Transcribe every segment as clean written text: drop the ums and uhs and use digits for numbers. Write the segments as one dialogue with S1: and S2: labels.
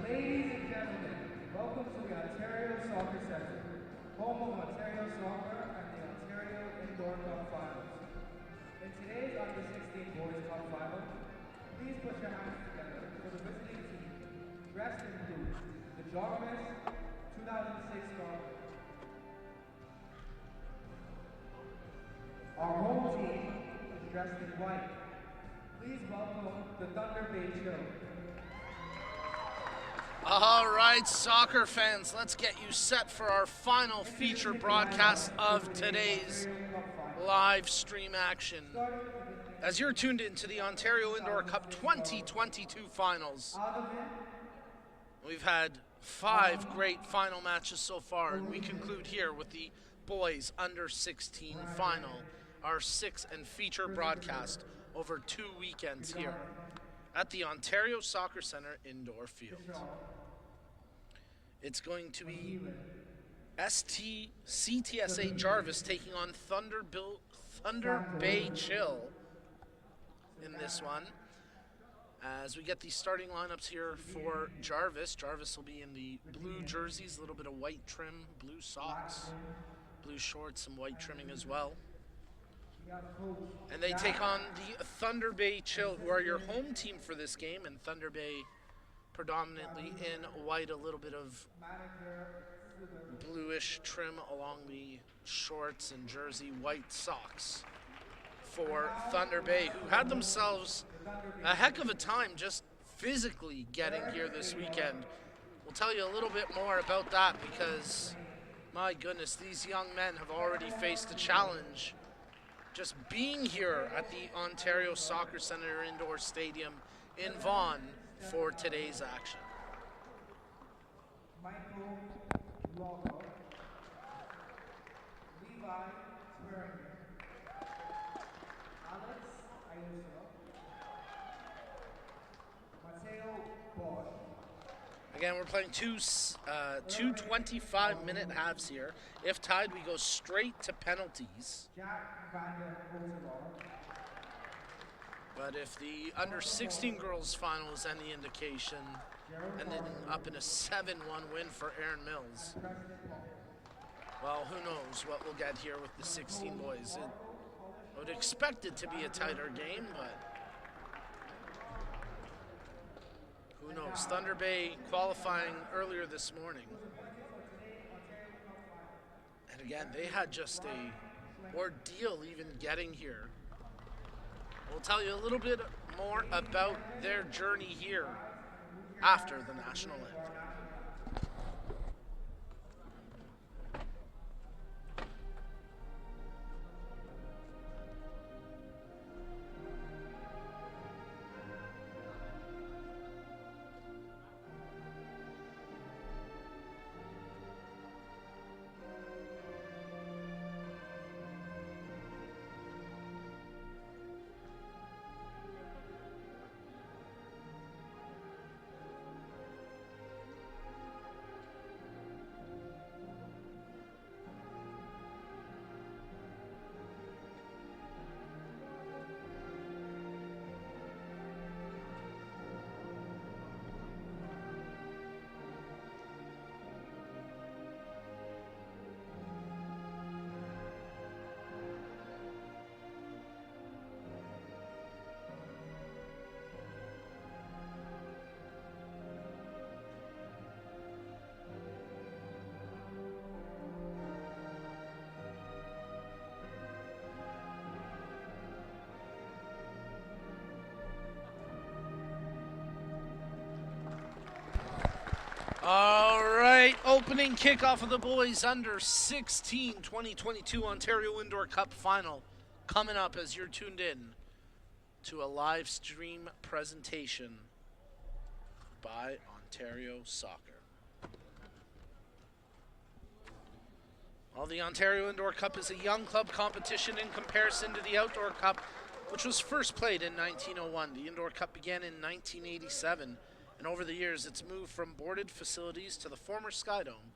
S1: Ladies and gentlemen, welcome to the Ontario Soccer Center, home of Ontario Soccer and the Ontario Indoor Cup Finals. In today's Under-16 Boys Cup Final, please put your hands together for the visiting team, dressed in blue, the Jarvis 2006 Jarvis. Our home team is dressed in white. Please welcome the Thunder Bay Chill.
S2: All right, soccer fans, let's get you set for our final feature broadcast of today's live stream action. As you're tuned into the Ontario Indoor Cup 2022 finals, we've had 5 great final matches so far, and we conclude here with the boys under-16 final, our 6th and feature broadcast over 2 weekends here at the Ontario Soccer Centre indoor field. It's going to be CTSA Jarvis taking on Thunder Bay Chill in this one. As we get the starting lineups here for Jarvis, Jarvis will be in the blue jerseys, a little bit of white trim, blue socks, blue shorts, some white trimming as well. And they take on the Thunder Bay Chill, who are your home team for this game, and Thunder Bay predominantly in white, a little bit of bluish trim along the shorts and jersey, white socks for Thunder Bay, who had themselves a heck of a time just physically getting here this weekend. We'll tell you a little bit more about that because, my goodness, these young men have already faced a challenge just being here at the Ontario Soccer Centre Indoor Stadium in Vaughan for today's action.
S1: Michael Logo, Levi Swearingen, Alex Ayuso, Mateo Bosch.
S2: Again, we're playing two 25-minute halves here. If tied, we go straight to penalties. But if the under-16 girls final is any indication, ending up in a 7-1 win for Aaron Mills, well, who knows what we'll get here with the 16 boys. I would expect it to be a tighter game, but who knows? Thunder Bay qualifying earlier this morning. And again, they had just a ordeal even getting here. We'll tell you a little bit more about their journey here after the national anthem. All right, opening kickoff of the boys under-16 2022 Ontario Indoor Cup Final coming up as you're tuned in to a live stream presentation by Ontario Soccer. Well, the Ontario Indoor Cup is a young club competition in comparison to the Outdoor Cup, which was first played in 1901. The Indoor Cup began in 1987. And over the years, it's moved from boarded facilities to the former Skydome,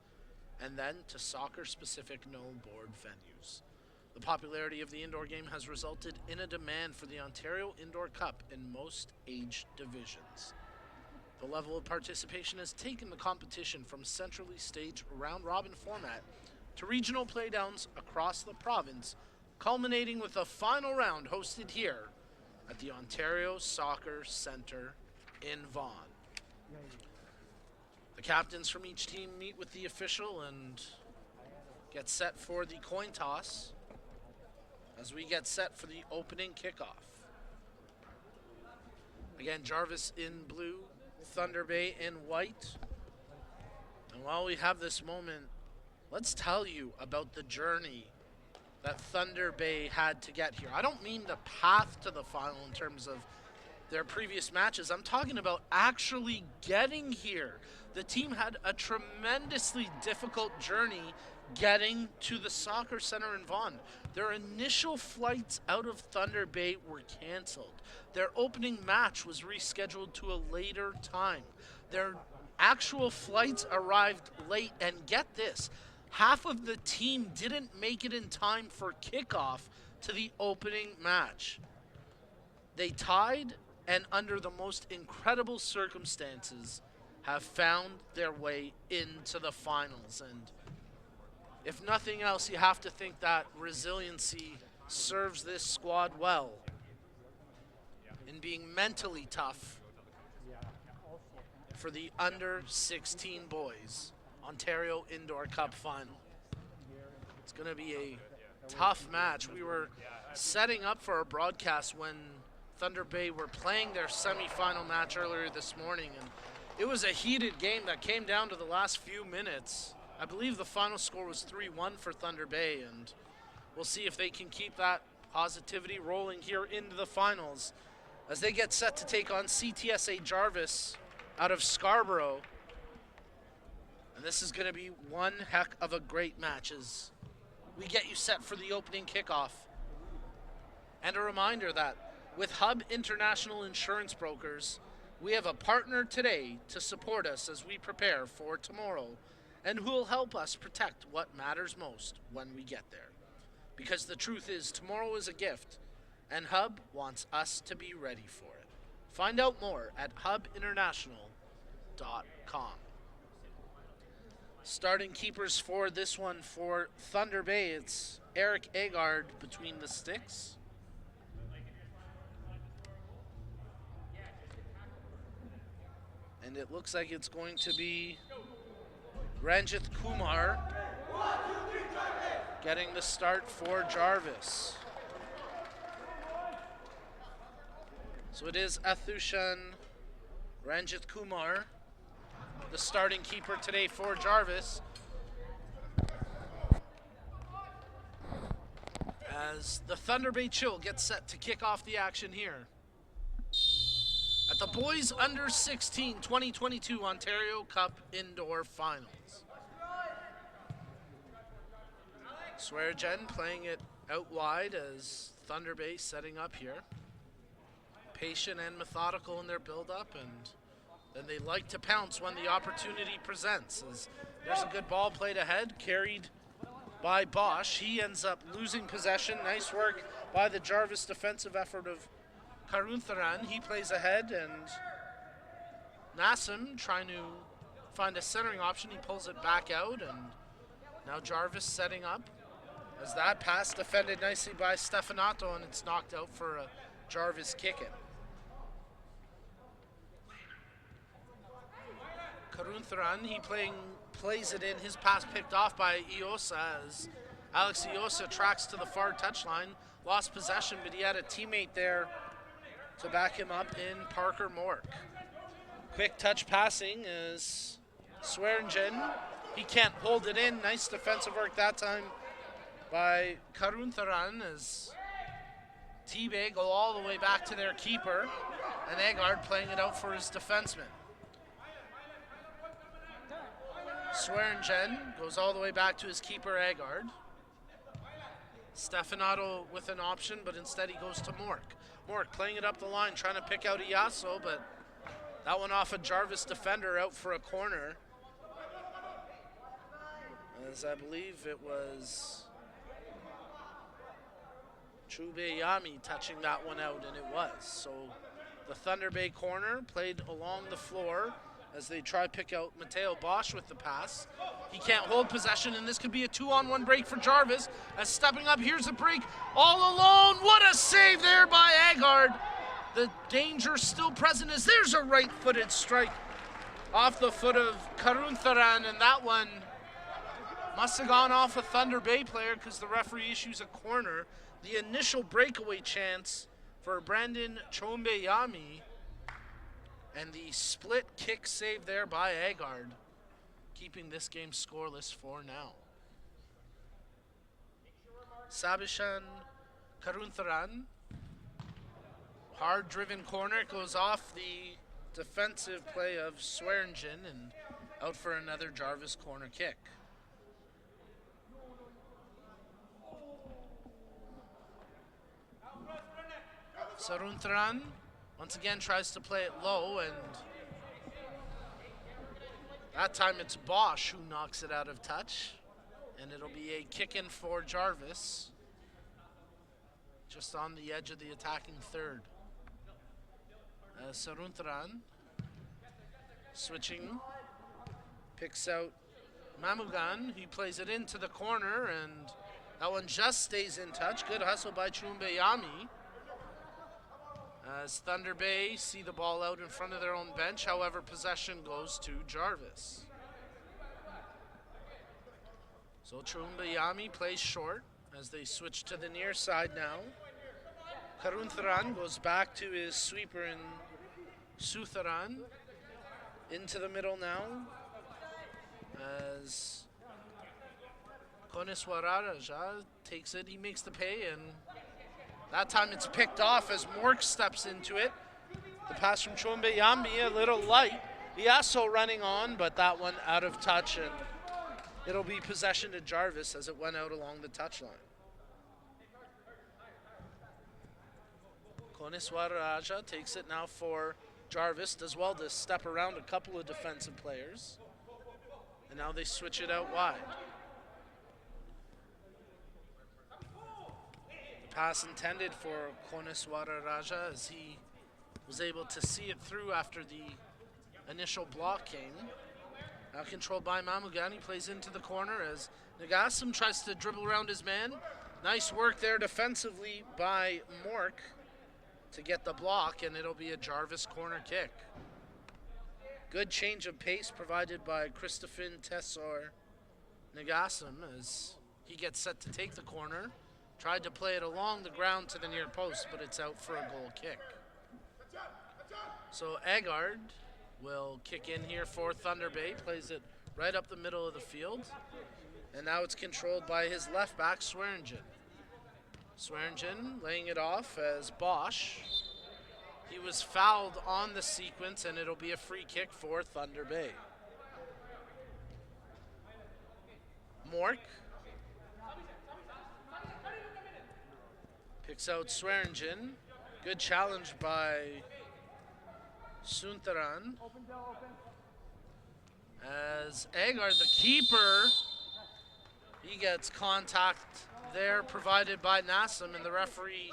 S2: and then to soccer-specific no-board venues. The popularity of the indoor game has resulted in a demand for the Ontario Indoor Cup in most age divisions. The level of participation has taken the competition from centrally staged round-robin format to regional playdowns across the province, culminating with a final round hosted here at the Ontario Soccer Centre in Vaughan. The captains from each team meet with the official and get set for the coin toss as we get set for the opening kickoff. Again, Jarvis in blue, Thunder Bay in white. And while we have this moment, let's tell you about the journey that Thunder Bay had to get here. I don't mean the path to the final in terms of their previous matches. I'm talking about actually getting here. The team had a tremendously difficult journey getting to the soccer center in Vaughan. Their initial flights out of Thunder Bay were canceled. Their opening match was rescheduled to a later time. Their actual flights arrived late, and get this, half of the team didn't make it in time for kickoff to the opening match. They tied, and under the most incredible circumstances, have found their way into the finals. And if nothing else, you have to think that resiliency serves this squad well in being mentally tough for the under-16 boys Ontario Indoor Cup final. It's going to be a tough match. We were setting up for our broadcast when Thunder Bay were playing their semifinal match earlier this morning, and it was a heated game that came down to the last few minutes. I believe the final score was 3-1 for Thunder Bay, and we'll see if they can keep that positivity rolling here into the finals as they get set to take on CTSA Jarvis out of Scarborough. And this is going to be one heck of a great match as we get you set for the opening kickoff. And a reminder that with Hub International Insurance Brokers, we have a partner today to support us as we prepare for tomorrow, and who will help us protect what matters most when we get there. Because the truth is, tomorrow is a gift, and Hub wants us to be ready for it. Find out more at hubinternational.com. Starting keepers for this one for Thunder Bay, it's Eric Agard between the sticks. And it looks like it's going to be Ranjit Kumar getting the start for Jarvis. So it is Athushan Ranjit Kumar, the starting keeper today for Jarvis, as the Thunder Bay Chill gets set to kick off the action here at the Boys Under 16 2022 Ontario Cup Indoor Finals. Sweargen playing it out wide as Thunder Bay setting up here. Patient and methodical in their build-up, and then they like to pounce when the opportunity presents. As there's a good ball played ahead, carried by Bosch. He ends up losing possession. Nice work by the Jarvis defensive effort of Karuntharan. He plays ahead, and Nassim trying to find a centering option. He pulls it back out, and now Jarvis setting up as that pass defended nicely by Stefanato, and it's knocked out for a Jarvis kick-in. Karuntharan, he plays it in. His pass picked off by Iosa as Alex Iosa tracks to the far touchline. Lost possession, but he had a teammate there to back him up in Parker Mork. Quick touch passing is Swearingen. He can't hold it in. Nice defensive work that time by Karuntharan as T-Bay go all the way back to their keeper, and Agard playing it out for his defenseman. Swearingen goes all the way back to his keeper, Agard. Stefanato with an option, but instead he goes to Mork. Mork playing it up the line, trying to pick out Iaso, but that one off a Jarvis defender out for a corner. As I believe it was Chubeyami touching that one out, and it was. So The Thunder Bay corner played along the floor as they try to pick out Mateo Bosch with the pass. He can't hold possession, and this could be a 2-on-1 break for Jarvis. As stepping up, here's a break all alone. What a save there by Agard. The danger still present as there's a right-footed strike off the foot of Karuntharan, and that one must have gone off a Thunder Bay player because the referee issues a corner. The initial breakaway chance for Brandon Chombeyami, and the split kick save there by Agard, keeping this game scoreless for now. Sabishan Karuntharan, hard-driven corner, goes off the defensive play of Swearingen and out for another Jarvis corner kick. Saruntharan once again tries to play it low, and that time it's Bosch who knocks it out of touch, and it'll be a kick in for Jarvis, just on the edge of the attacking third. Saruntharan switching, picks out Mamugan. He plays it into the corner, and that one just stays in touch. Good hustle by Chumbeyami. As Thunder Bay see the ball out in front of their own bench, however, possession goes to Jarvis. So Chumbeyami plays short as they switch to the near side now. Karuntharan goes back to his sweeper in Sutharan. Into the middle now as Koneswaraja takes it. He makes the pay, and that time it's picked off as Mork steps into it. The pass from Chombeyami, a little light. Iaso running on, but that one out of touch, and it'll be possession to Jarvis as it went out along the touchline. Koneswaraja takes it now for Jarvis, does well to step around a couple of defensive players. And now they switch it out wide. The pass intended for Koneswaraja as he was able to see it through after the initial block came. Now controlled by Mamugan, he plays into the corner as Nagasim tries to dribble around his man. Nice work there defensively by Mork to get the block, and it'll be a Jarvis corner kick. Good change of pace provided by Christophin Tessor Nagasim as he gets set to take the corner. Tried to play it along the ground to the near post, but it's out for a goal kick. So Agard will kick in here for Thunder Bay, plays it right up the middle of the field, and now it's controlled by his left back, Swearingen. Swearingen laying it off as Bosch. He was fouled on the sequence, and it'll be a free kick for Thunder Bay. Mork picks out Swearingen. Good challenge by Suntharan. As Agard, the keeper, he gets contact there provided by Nassim, and the referee,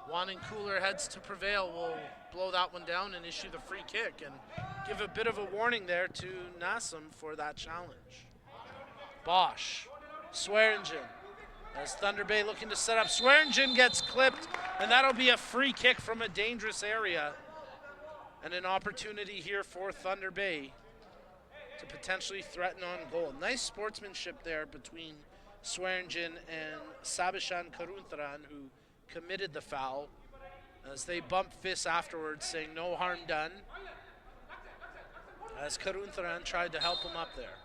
S2: wanting cooler heads to prevail, will blow that one down and issue the free kick and give a bit of a warning there to Nassim for that challenge. Bosch, Swearingen, as Thunder Bay looking to set up. Swearingen gets clipped, and that'll be a free kick from a dangerous area, and an opportunity here for Thunder Bay to potentially threaten on goal. Nice sportsmanship there between Swearingen and Sabishan Karuntharan, who committed the foul, as they bump fists afterwards saying no harm done, as Karuntharan tried to help him up there.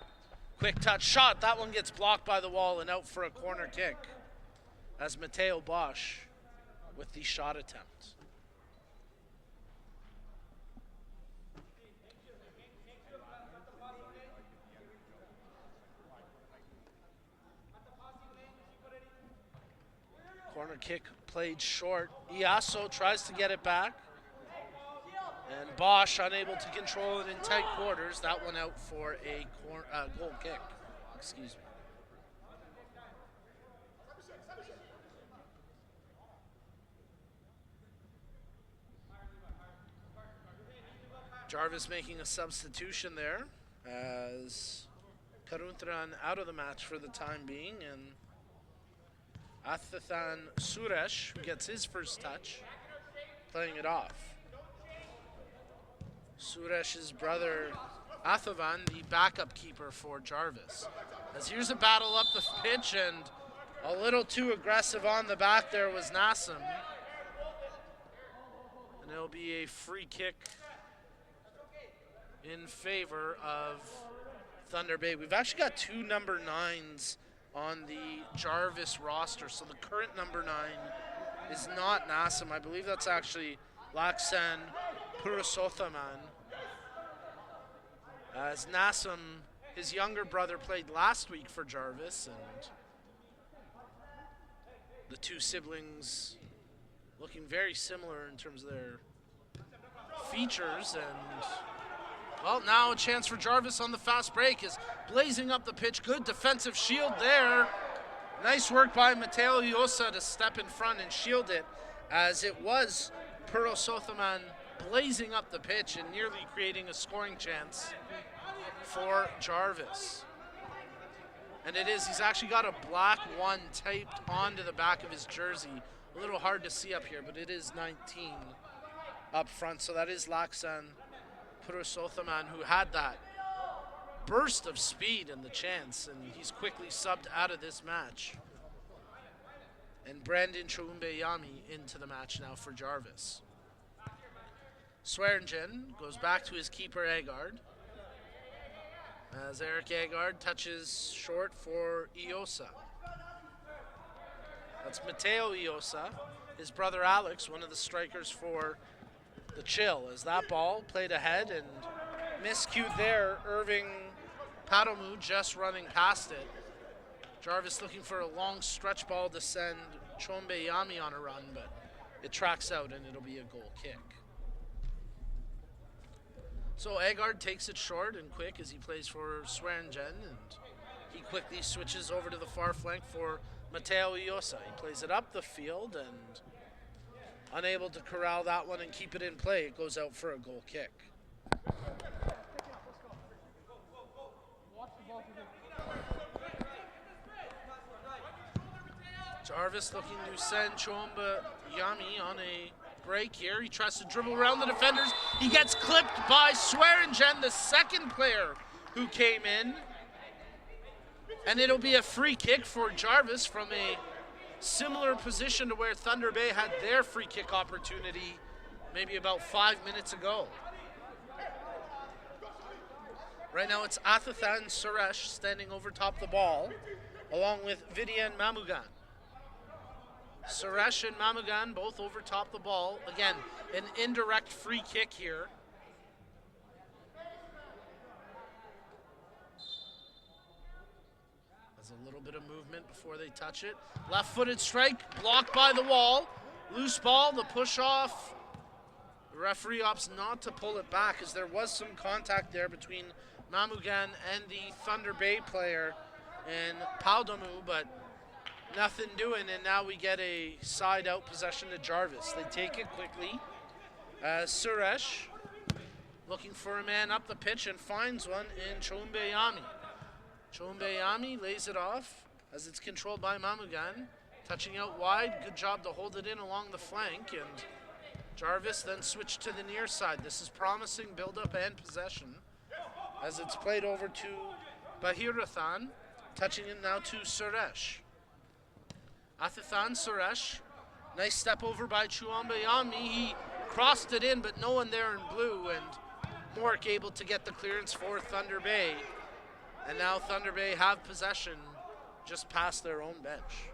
S2: Quick touch shot, that one gets blocked by the wall and out for a corner kick as Mateo Bosch with the shot attempt. Corner kick played short. Iaso tries to get it back, and Bosch unable to control it in tight quarters. That one out for a goal kick. Excuse me. Jarvis making a substitution there as Karuntran out of the match for the time being, and Athathan Suresh, who gets his first touch, playing it off. Suresh's brother Athavan, the backup keeper for Jarvis. As here's a battle up the pitch, and a little too aggressive on the back there was Nassim. And it'll be a free kick in favor of Thunder Bay. We've actually got two number 9s on the Jarvis roster. So the current number 9 is not Nassim. I believe that's actually Laksan Purusothaman. As Nassim, his younger brother, played last week for Jarvis, and the two siblings looking very similar in terms of their features. And well, now a chance for Jarvis on the fast break is blazing up the pitch. Good defensive shield there. Nice work by Mateo Yosa to step in front and shield it, as it was Purosothaman blazing up the pitch and nearly creating a scoring chance for Jarvis. And it is, he's actually got a black 1 taped onto the back of his jersey. A little hard to see up here, but it is 19 up front. So that is Laksan Purusothaman, who had that burst of speed and the chance, and he's quickly subbed out of this match. And Brandon Choumbeyami into the match now for Jarvis. Swearingen goes back to his keeper, Agard, as Eric Agard touches short for Iosa. That's Mateo Iosa, his brother Alex, one of the strikers for the Chill, as that ball played ahead and miscued there. Irving Padomu just running past it. Jarvis looking for a long stretch ball to send Choumbeyami on a run, but it tracks out and it'll be a goal kick. So Agard takes it short and quick as he plays for Swearingen, and he quickly switches over to the far flank for Mateo Iosa. He plays it up the field and unable to corral that one and keep it in play. It goes out for a goal kick. Jarvis looking to send Choumbeyami on a break here. He tries to dribble around the defenders. He gets clipped by Swearingen, the second player who came in. And it'll be a free kick for Jarvis from a similar position to where Thunder Bay had their free kick opportunity maybe about 5 minutes ago. Right now it's Athathan Suresh standing over top the ball, along with Vidyan Mamugan. Suresh and Mamugan both over top the ball. Again, an indirect free kick here. There's a little bit of movement before they touch it. Left-footed strike, blocked by the wall. Loose ball, the push off. The referee opts not to pull it back, as there was some contact there between Mamugan and the Thunder Bay player and Paudamu, but nothing doing, and now we get a side-out possession to Jarvis. They take it quickly. Suresh looking for a man up the pitch and finds one in Choumbeyami. Choumbeyami lays it off as it's controlled by Mamugan. Touching out wide, good job to hold it in along the flank, and Jarvis then switched to the near side. This is promising build-up and possession as it's played over to Bahirathan, touching it now to Suresh. Athathan Suresh, nice step over by Choumbeyami. He crossed it in, but no one there in blue, and Mork able to get the clearance for Thunder Bay. And now Thunder Bay have possession just past their own bench.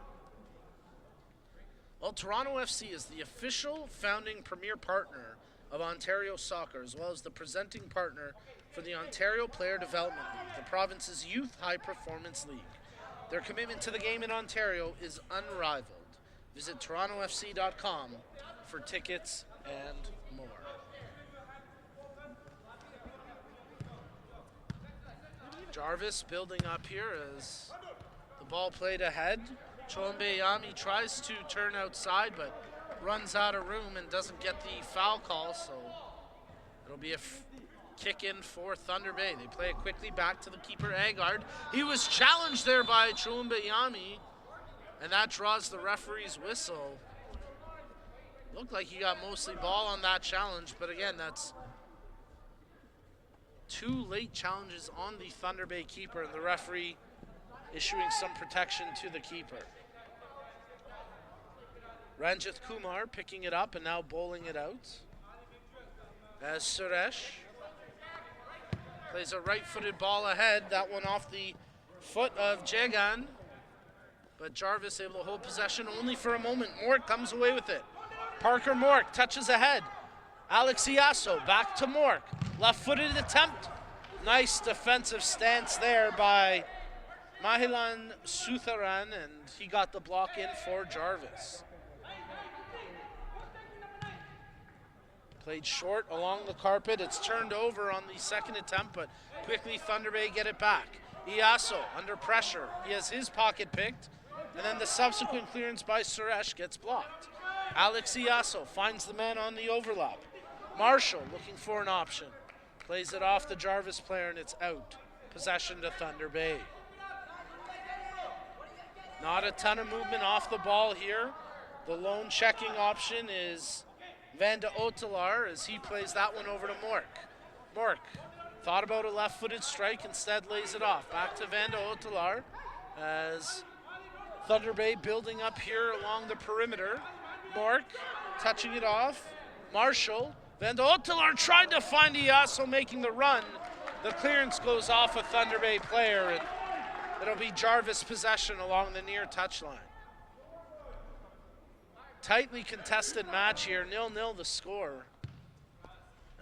S2: Well, Toronto FC is the official founding premier partner of Ontario Soccer, as well as the presenting partner for the Ontario Player Development League, the province's youth high-performance league. Their commitment to the game in Ontario is unrivaled. Visit torontofc.com for tickets and more. Jarvis building up here as the ball played ahead. Choumbeyami tries to turn outside, but runs out of room and doesn't get the foul call, so it'll be a kick in for Thunder Bay. They play it quickly back to the keeper, Agard. He was challenged there by Chulumba Yami, and that draws the referee's whistle. Looked like he got mostly ball on that challenge, but again, that's 2 late challenges on the Thunder Bay keeper, and the referee issuing some protection to the keeper. Ranjit Kumar picking it up and now bowling it out. As Suresh plays a right-footed ball ahead. That one off the foot of Jagan. But Jarvis able to hold possession only for a moment. Mork comes away with it. Parker Mork touches ahead. Alex Iaso back to Mork. Left-footed attempt. Nice defensive stance there by Mahilan Sutharan, and he got the block in for Jarvis. Played short along the carpet. It's turned over on the second attempt, but quickly Thunder Bay get it back. Iaso under pressure. He has his pocket picked, and then the subsequent clearance by Suresh gets blocked. Alex Iaso finds the man on the overlap. Marshall looking for an option. Plays it off the Jarvis player, and it's out. Possession to Thunder Bay. Not a ton of movement off the ball here. The lone checking option is Vanda Otelar as he plays that one over to Mork. Mork thought about a left-footed strike, instead lays it off. Back to Vanda Otelar as Thunder Bay building up here along the perimeter. Mork touching it off. Marshall. Vanda Otelar tried to find Iaso making the run. The clearance goes off a Thunder Bay player, and it'll be Jarvis possession along the near touchline. Tightly contested match here, 0-0 the score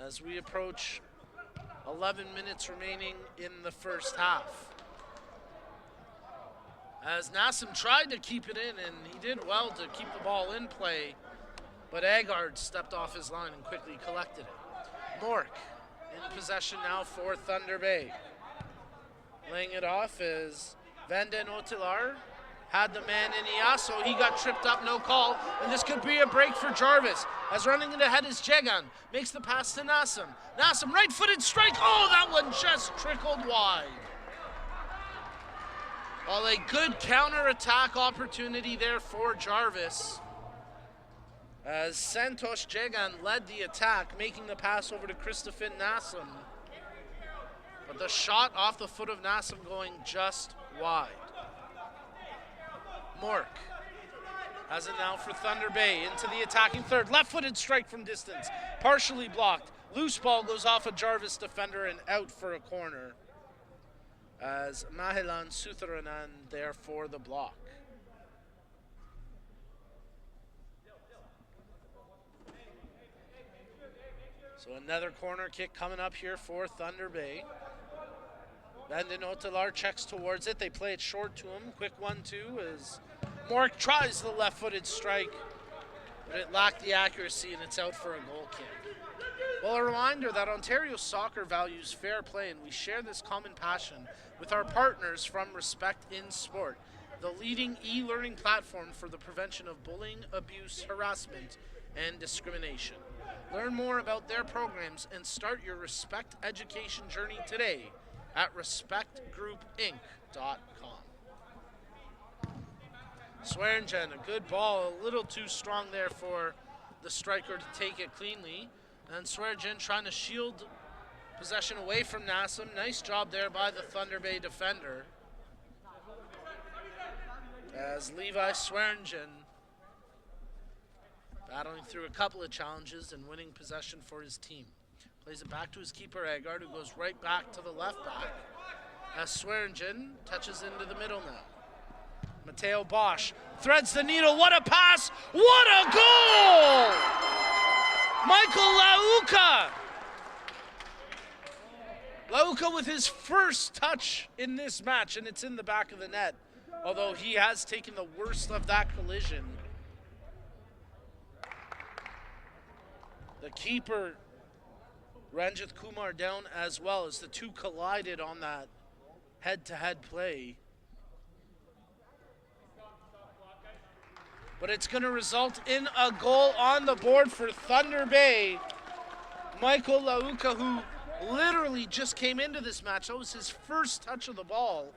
S2: as we approach 11 minutes remaining in the first half. As Nassim tried to keep it in, and he did well to keep the ball in play, but Agard stepped off his line and quickly collected it. Mork in possession now for Thunder Bay. Laying it off is Vanden Otelar. Had the man in Iaso. He got tripped up, no call. And this could be a break for Jarvis. As running it ahead is Jagan. Makes the pass to Nassim. Nassim, right-footed strike. Oh, that one just trickled wide. Well, a good counter-attack opportunity there for Jarvis. As Santosh Jagan led the attack, making the pass over to Christopher Nassim. But the shot off the foot of Nassim going just wide. Mork has it now for Thunder Bay into the attacking third. Left-footed strike from distance, partially blocked. Loose ball goes off a Jarvis defender and out for a corner as Mahilan Sutharanan there for the block. So another corner kick coming up here for Thunder Bay. Vanden Otelar checks towards it. They play it short to him. Quick 1-2 as Mork tries the left-footed strike, but it lacked the accuracy and it's out for a goal kick. Well, a reminder that Ontario Soccer values fair play, and we share this common passion with our partners from Respect in Sport, the leading e-learning platform for the prevention of bullying, abuse, harassment, and discrimination. Learn more about their programs and start your Respect education journey today at respectgroupinc.com. Swearingen, a good ball, a little too strong there for the striker to take it cleanly. And Swearingen trying to shield possession away from Nassim. Nice job there by the Thunder Bay defender. As Levi Swearingen battling through a couple of challenges and winning possession for his team. Plays it back to his keeper, Agard, who goes right back to the left back. As Swearingen touches into the middle now. Mateo Bosch threads the needle. What a pass! What a goal! Michael Lauka! Lauka with his first touch in this match, and it's in the back of the net. Although he has taken the worst of that collision. The keeper, Ranjit Kumar, down as well as the two collided on that head-to-head play. But it's going to result in a goal on the board for Thunder Bay. Michael Lauka, who literally just came into this match. That was his first touch of the ball.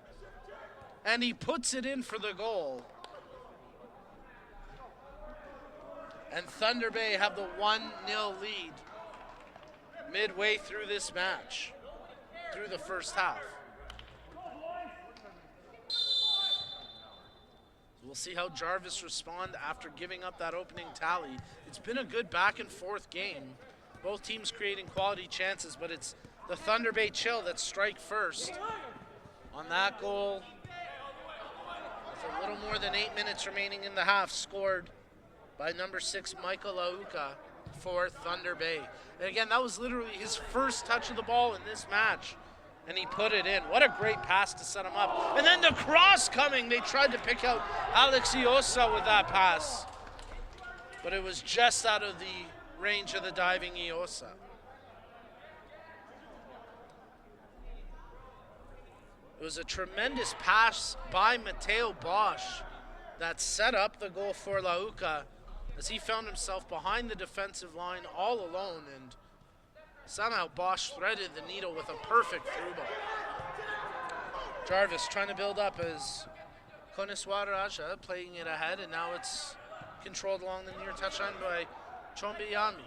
S2: And he puts it in for the goal. And Thunder Bay have the 1-0 lead midway through this match, through the first half. We'll see how Jarvis respond after giving up that opening tally. It's been a good back and forth game. Both teams creating quality chances, but it's the Thunder Bay Chill that strike first on that goal. With a little more than 8 minutes remaining in the half, scored by number 6, Michael Lauka for Thunder Bay. And again, that was literally his first touch of the ball in this match, and he put it in. What a great pass to set him up. And then the cross coming. They tried to pick out Alex Iosa with that pass, but it was just out of the range of the diving Iosa. It was a tremendous pass by Mateo Bosch that set up the goal for Lauka, as he found himself behind the defensive line all alone, and somehow Bosch threaded the needle with a perfect through ball. Jarvis trying to build up as Koneswara playing it ahead, and now it's controlled along the near touchline by Chombiyami.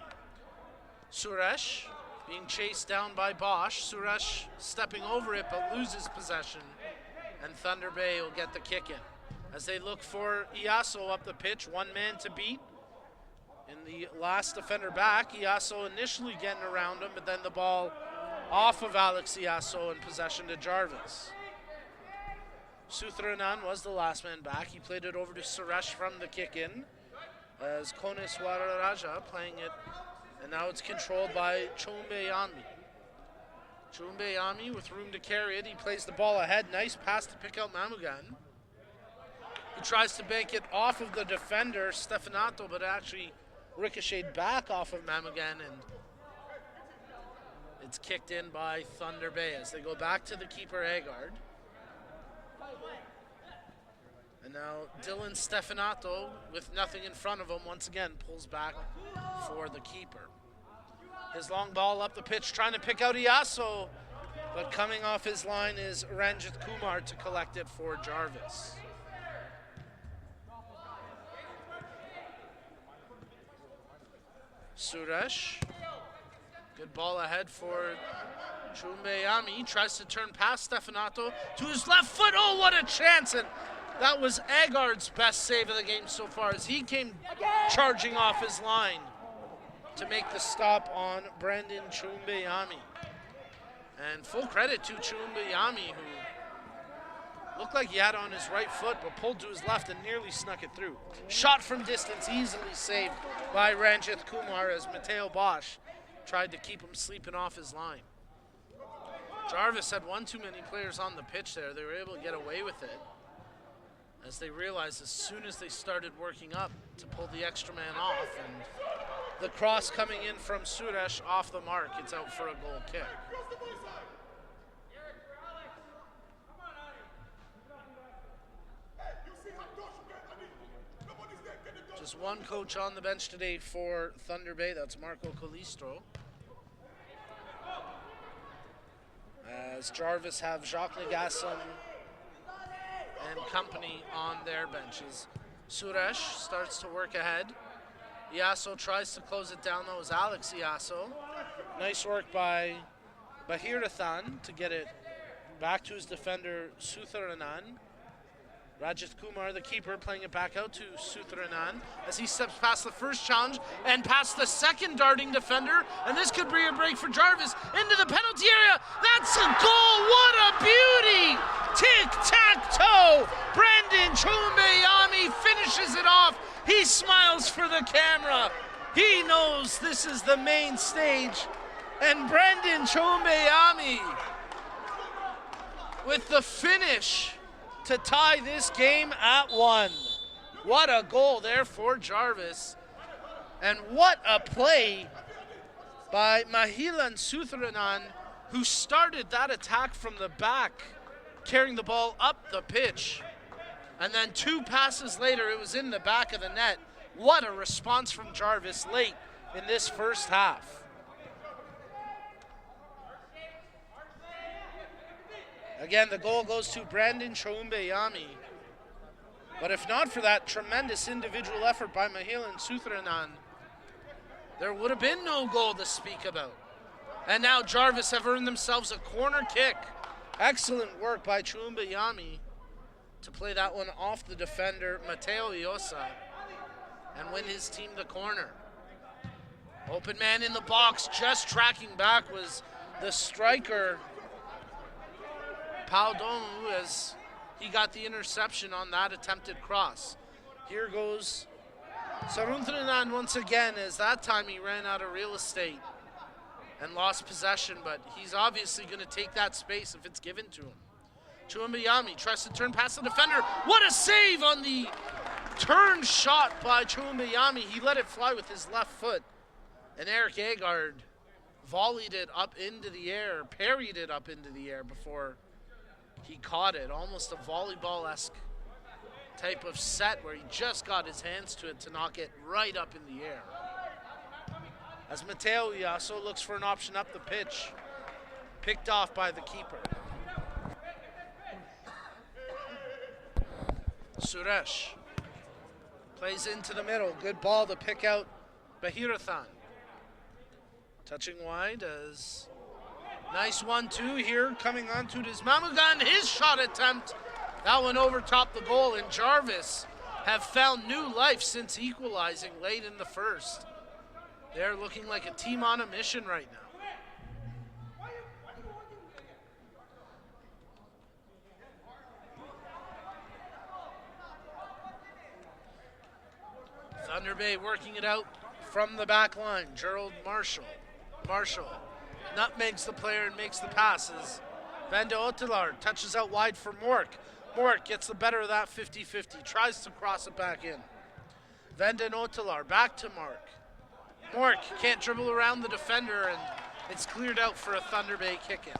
S2: Suresh being chased down by Bosch. Suresh stepping over it but loses possession, and Thunder Bay will get the kick in. As they look for Iaso up the pitch, one man to beat. In the last defender back, Iaso initially getting around him, but then the ball off of Alex Iaso and possession to Jarvis. Sutharanan was the last man back. He played it over to Suresh from the kick-in, as Koneswara Raja playing it, and now it's controlled by Chombeyami. Chombeyami with room to carry it. He plays the ball ahead. Nice pass to pick out Mamugan. He tries to bank it off of the defender, Stefanato, but actually ricocheted back off of Mamugan, and it's kicked in by Thunder Bay as they go back to the keeper, Agard. And now Dylan Stefanato, with nothing in front of him, once again pulls back for the keeper. His long ball up the pitch, trying to pick out Iaso, but coming off his line is Ranjit Kumar to collect it for Jarvis. Suresh, good ball ahead for Chombeyami. Tries to turn past Stefanato to his left foot. Oh, what a chance! And that was Agard's best save of the game so far, as he came charging off his line to make the stop on Brandon Chombeyami. And full credit to Chombeyami, who looked like he had on his right foot, but pulled to his left and nearly snuck it through. Shot from distance, easily saved by Ranjit Kumar, as Mateo Bosch tried to keep him sleeping off his line. Jarvis had one too many players on the pitch there. They were able to get away with it, as they realized as soon as they started working up to pull the extra man off, and the cross coming in from Suresh off the mark, it's out for a goal kick. Just one coach on the bench today for Thunder Bay, that's Marco Calistro. As Jarvis have Jacques Legasson and company on their benches. Suresh starts to work ahead. Iaso tries to close it down. That was Alex Iaso. Nice work by Bahirathan to get it back to his defender, Sutharanan. Rajit Kumar, the keeper, playing it back out to Sutharanan as he steps past the first challenge and past the second darting defender. And this could be a break for Jarvis into the penalty area. That's a goal. What a beauty! Tic-tac-toe. Brandon Chombeyami finishes it off. He smiles for the camera. He knows this is the main stage. And Brandon Chombeyami with the finish to tie this game at 1. What a goal there for Jarvis. And what a play by Mahilan Sutharanan, who started that attack from the back, carrying the ball up the pitch. And then 2 passes later, it was in the back of the net. What a response from Jarvis late in this first half. Again, the goal goes to Brandon Choumbeyami. But if not for that tremendous individual effort by Mahilan Suthranan, there would have been no goal to speak about. And now Jarvis have earned themselves a corner kick. Excellent work by Choumbeyami to play that one off the defender, Mateo Iosa, and win his team the corner. Open man in the box, just tracking back was the striker, Paudomu, as he got the interception on that attempted cross. Here goes Sarunthranan once again, as that time he ran out of real estate and lost possession, but he's obviously going to take that space if it's given to him. Choumbeyami tries to turn past the defender. What a save on the turn shot by Choumbeyami. He let it fly with his left foot. And Eric Agard volleyed it up into the air, parried it up into the air before he caught it. Almost a volleyball-esque type of set where he just got his hands to it to knock it right up in the air. As Mateo Iaso looks for an option up the pitch, picked off by the keeper. Suresh plays into the middle. Good ball to pick out Bahirathan. Touching wide as nice 1-2 here coming onto this Mamugan. His shot attempt, that one over top the goal, and Jarvis have found new life since equalizing late in the first. They're looking like a team on a mission right now. Thunder Bay working it out from the back line. Gerald Marshall nutmegs the player and makes the passes. Vanda Otilar touches out wide for Mork. Mork gets the better of that 50-50, tries to cross it back in. Vanda Otilar back to Mark. Mork can't dribble around the defender, and it's cleared out for a Thunder Bay kick-in.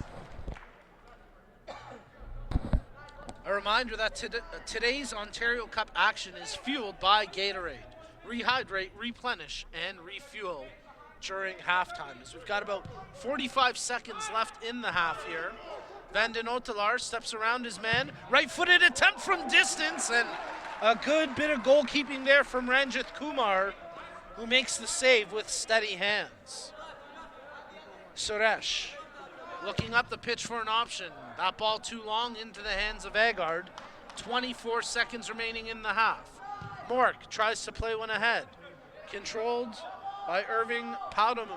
S2: A reminder that today's Ontario Cup action is fueled by Gatorade. Rehydrate, replenish, and refuel during halftime. As we've got about 45 seconds left in the half here. Vanden Otelar steps around his man. Right-footed attempt from distance, and a good bit of goalkeeping there from Ranjit Kumar, who makes the save with steady hands. Suresh looking up the pitch for an option. That ball too long into the hands of Agard. 24 seconds remaining in the half. Mork tries to play one ahead. Controlled by Irving Paudamu.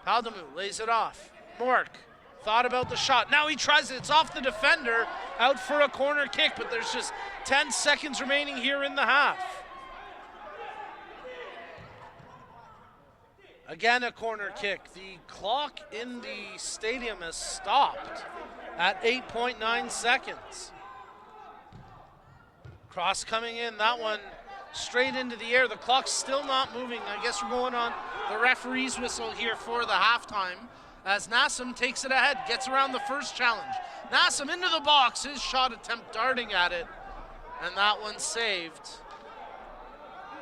S2: Paudamu lays it off. Mork thought about the shot. Now he tries it. It's off the defender, out for a corner kick, but there's just 10 seconds remaining here in the half. Again, a corner kick. The clock in the stadium has stopped at 8.9 seconds. Cross coming in, that one straight into the air. The clock's still not moving. I guess we're going on the referee's whistle here for the halftime as Nassim takes it ahead, gets around the first challenge. Nassim into the box, his shot attempt darting at it, and that one saved.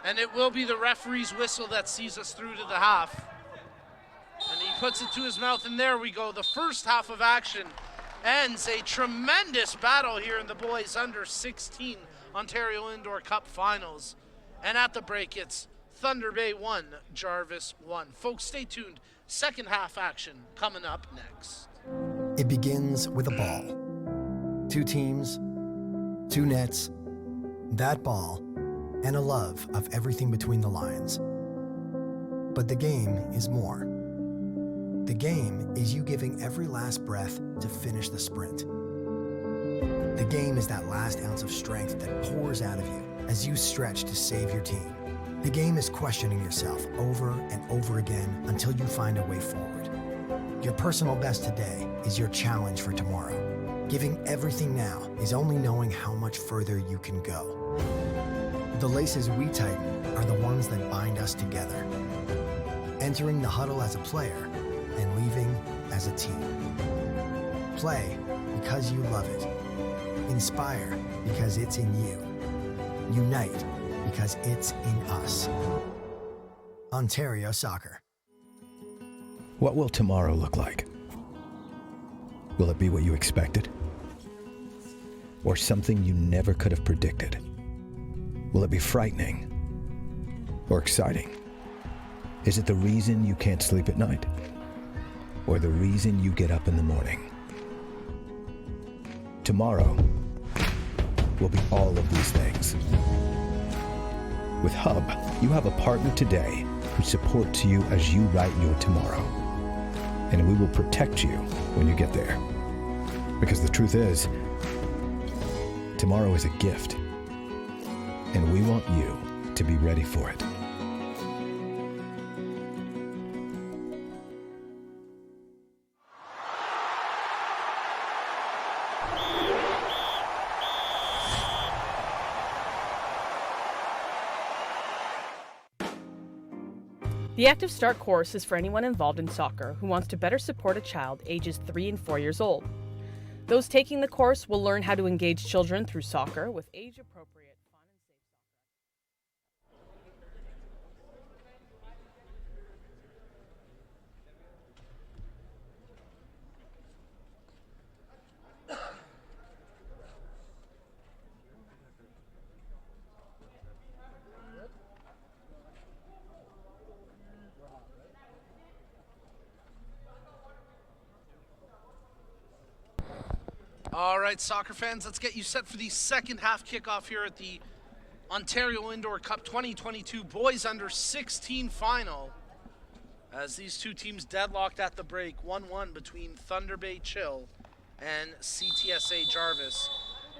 S2: And it will be the referee's whistle that sees us through to the half. And he puts it to his mouth, and there we go. The first half of action ends. A tremendous battle here in the boys under 16 Ontario Indoor Cup Finals. And at the break, it's Thunder Bay 1, Jarvis 1. Folks, stay tuned. Second half action coming up next.
S3: It begins with a ball. Two teams, two nets, that ball, and a love of everything between the lines. But the game is more. The game is you giving every last breath to finish the sprint. The game is that last ounce of strength that pours out of you as you stretch to save your team. The game is questioning yourself over and over again until you find a way forward. Your personal best today is your challenge for tomorrow. Giving everything now is only knowing how much further you can go. The laces we tighten are the ones that bind us together. Entering the huddle as a player and leaving as a team. Play because you love it. Inspire because it's in you. Unite because it's in us. Ontario Soccer.
S4: What will tomorrow look like? Will it be what you expected? or something you never could have predicted? Will it be frightening or exciting? Is it the reason you can't sleep at night, or the reason you get up in the morning? Tomorrow will be all of these things. With Hub, you have a partner today who supports you as you write your tomorrow. And we will protect you when you get there. Because the truth is, tomorrow is a gift. And we want you to be ready for it.
S5: The Active Start course is for anyone involved in soccer who wants to better support a child ages 3 and 4 years old. Those taking the course will learn how to engage children through soccer with age-appropriate fun and safe
S2: All right, soccer fans, let's get you set for the second half kickoff here at the Ontario Indoor Cup 2022 Boys Under 16 final. As these two teams deadlocked at the break, 1-1 between Thunder Bay Chill and CTSA Jarvis.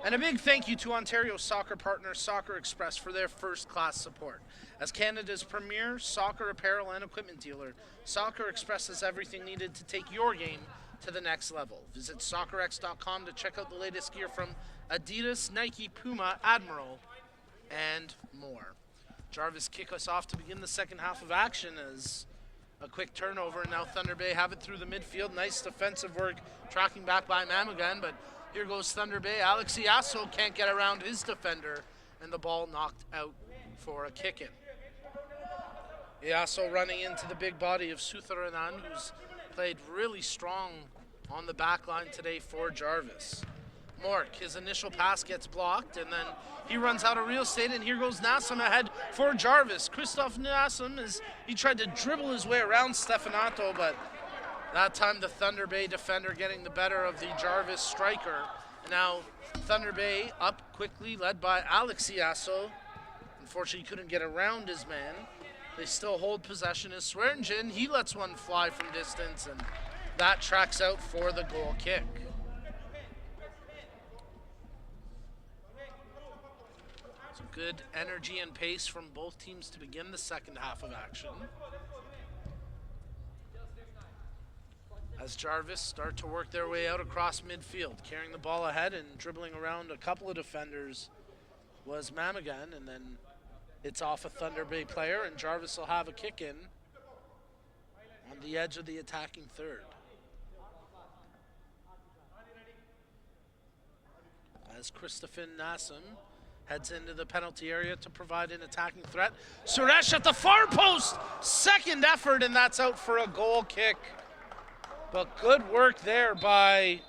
S2: And a big thank you to Ontario soccer partner Soccer Express for their first-class support. As Canada's premier soccer apparel and equipment dealer, Soccer Express has everything needed to take your game to the next level. Visit soccerx.com to check out the latest gear from Adidas, Nike, Puma, Admiral, and more. Jarvis kick us off to begin the second half of action as a quick turnover, and now Thunder Bay have it through the midfield. Nice defensive work, tracking back by Mamagan, but here goes Thunder Bay. Alex Iasso can't get around his defender, and the ball knocked out for a kick-in. Iasso running into the big body of Sutharanan, who's played really strong on the back line today for Jarvis. Mork, his initial pass gets blocked, and then he runs out of real estate, and here goes Nassam ahead for Jarvis. Christoph Nassam, he tried to dribble his way around Stefanato, but that time the Thunder Bay defender getting the better of the Jarvis striker. And now Thunder Bay up quickly, led by Alex Iasso. Unfortunately, he couldn't get around his man. They still hold possession as Swearingen, he lets one fly from distance, and that tracks out for the goal kick. So good energy and pace from both teams to begin the second half of action. As Jarvis start to work their way out across midfield, carrying the ball ahead and dribbling around a couple of defenders was Mamagan, and then it's off a Thunder Bay player, and Jarvis will have a kick-in on the edge of the attacking third. As Christopher Nassam heads into the penalty area to provide an attacking threat. Suresh at the far post! Second effort, and that's out for a goal kick. But good work there by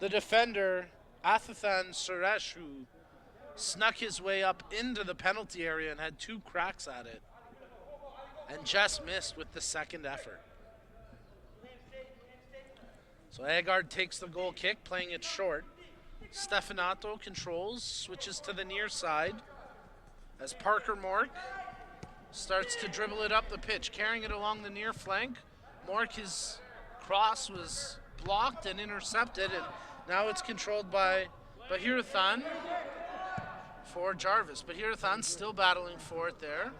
S2: the defender, Athathan Suresh, who snuck his way up into the penalty area and had two cracks at it, and just missed with the second effort. So Agard takes the goal kick, playing it short. Stefanato controls, switches to the near side as Parker Mork starts to dribble it up the pitch, carrying it along the near flank. Mork, his cross was blocked and intercepted, and now it's controlled by Bahirathan for Jarvis. Bahirathan still battling for it there.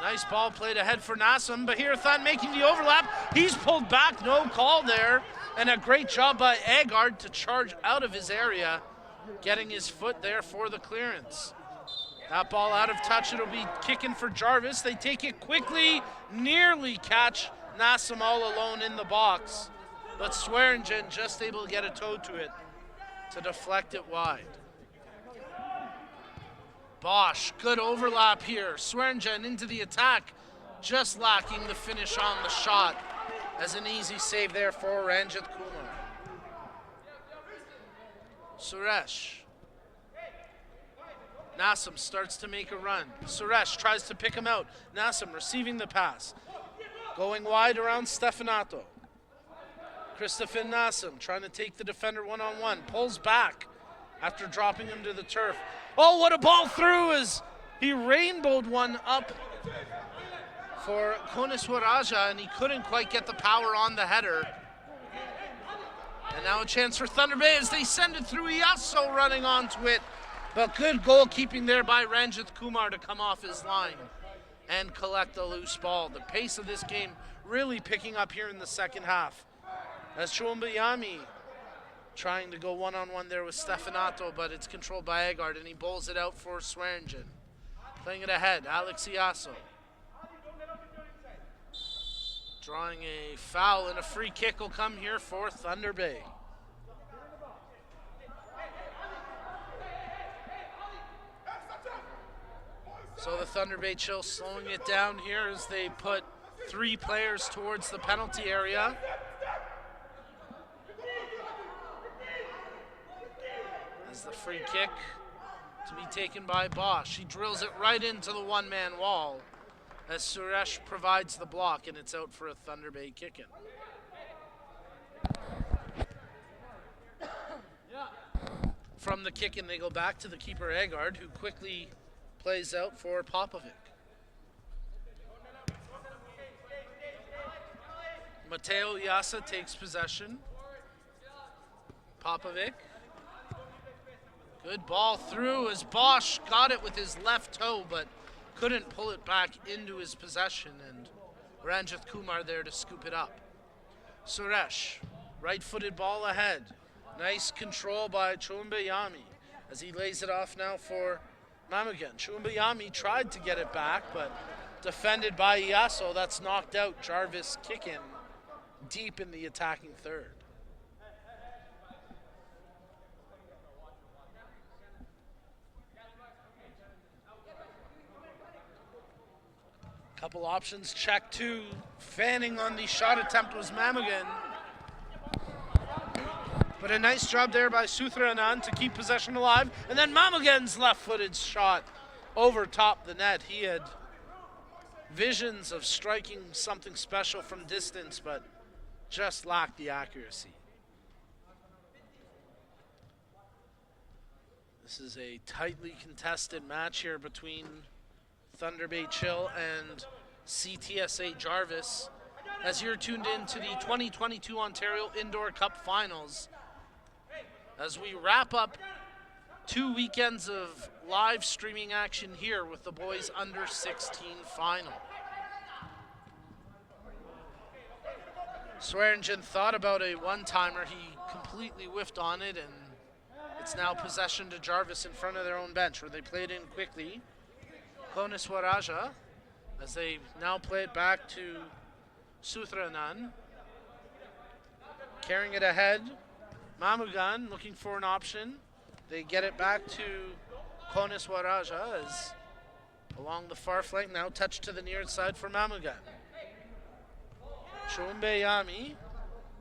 S2: Nice ball played ahead for Nassam. Bahirathan making the overlap. He's pulled back, no call there. And a great job by Agard to charge out of his area, getting his foot there for the clearance. That ball out of touch, it'll be kicking for Jarvis. They take it quickly, nearly catch Nassam all alone in the box. But Swearingen just able to get a toe to it to deflect it wide. Bosch, good overlap here. Swearingen into the attack, just lacking the finish on the shot, as an easy save there for Ranjit Kumar. Suresh Nassim starts to make a run. Suresh tries to pick him out. Nassim receiving the pass. Going wide around Stefanato. Christopher Nassim trying to take the defender one-on-one. Pulls back after dropping him to the turf. Oh, what a ball through as he rainbowed one up for Koneswaraja, and he couldn't quite get the power on the header. And now a chance for Thunder Bay as they send it through. Iaso running onto it. But good goalkeeping there by Ranjit Kumar to come off his line and collect a loose ball. The pace of this game really picking up here in the second half. As Chumbayami trying to go one-on-one there with Stefanato, but it's controlled by Agard, and he bowls it out for Swearingen. Playing it ahead, Alex Iaso. Drawing a foul, and a free kick will come here for Thunder Bay. So the Thunder Bay Chill slowing it down here as they put 3 players towards the penalty area. As the free kick to be taken by Bosch. He drills it right into the one-man wall as Suresh provides the block, and it's out for a Thunder Bay kick-in. From the kick-in, they go back to the keeper Agard, who quickly plays out for Popovic. Mateo Iasa takes possession. Popovic. Good ball through as Bosch got it with his left toe, but couldn't pull it back into his possession, and Ranjit Kumar there to scoop it up. Suresh, right-footed ball ahead. Nice control by Chumbayami as he lays it off now for Mamugan. Chumbayami tried to get it back, but defended by Iaso. That's knocked out. Jarvis kicking deep in the attacking third. Couple options, check 2. Fanning on the shot attempt was Mamugan. But a nice job there by Suthranan to keep possession alive. And then Mamugan's left-footed shot over top the net. He had visions of striking something special from distance, but just lacked the accuracy. This is a tightly contested match here between Thunder Bay Chill and CTSA Jarvis as you're tuned in to the 2022 Ontario Indoor Cup Finals. As we wrap up 2 weekends of live streaming action here with the boys under 16 final. Swearingen thought about a one-timer. He completely whiffed on it, and it's now possession to Jarvis in front of their own bench where they play it in quickly. Koneswaraja as they now play it back to Suthranan. Carrying it ahead. Mamugan looking for an option. They get it back to Koneswaraja as along the far flank, now touched to the near side for Mamugan. Chumbayami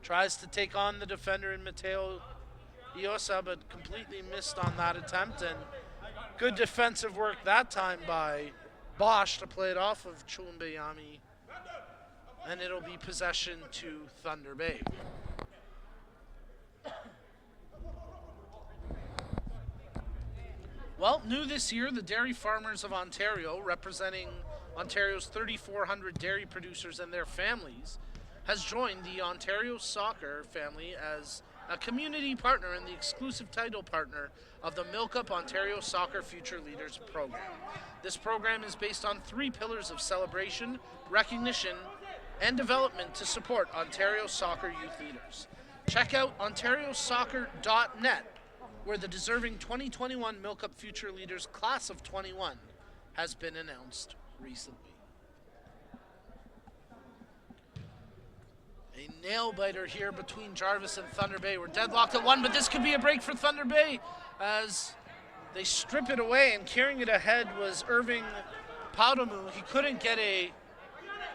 S2: tries to take on the defender in Mateo Iosa, but completely missed on that attempt, and good defensive work that time by Bosch to play it off of Chumbayami, and it'll be possession to Thunder Bay. Well, new this year, the Dairy Farmers of Ontario, representing Ontario's 3,400 dairy producers and their families, has joined the Ontario Soccer family as a community partner and the exclusive title partner of the Milk Up Ontario Soccer Future Leaders program. This program is based on 3 pillars of celebration, recognition, and development to support Ontario soccer youth leaders. Check out ontariosoccer.net, where the deserving 2021 Milk Up Future Leaders Class of 21 has been announced recently. A nail-biter here between Jarvis and Thunder Bay. We're deadlocked at 1, but this could be a break for Thunder Bay as they strip it away, and carrying it ahead was Irving Paudamu. He couldn't get a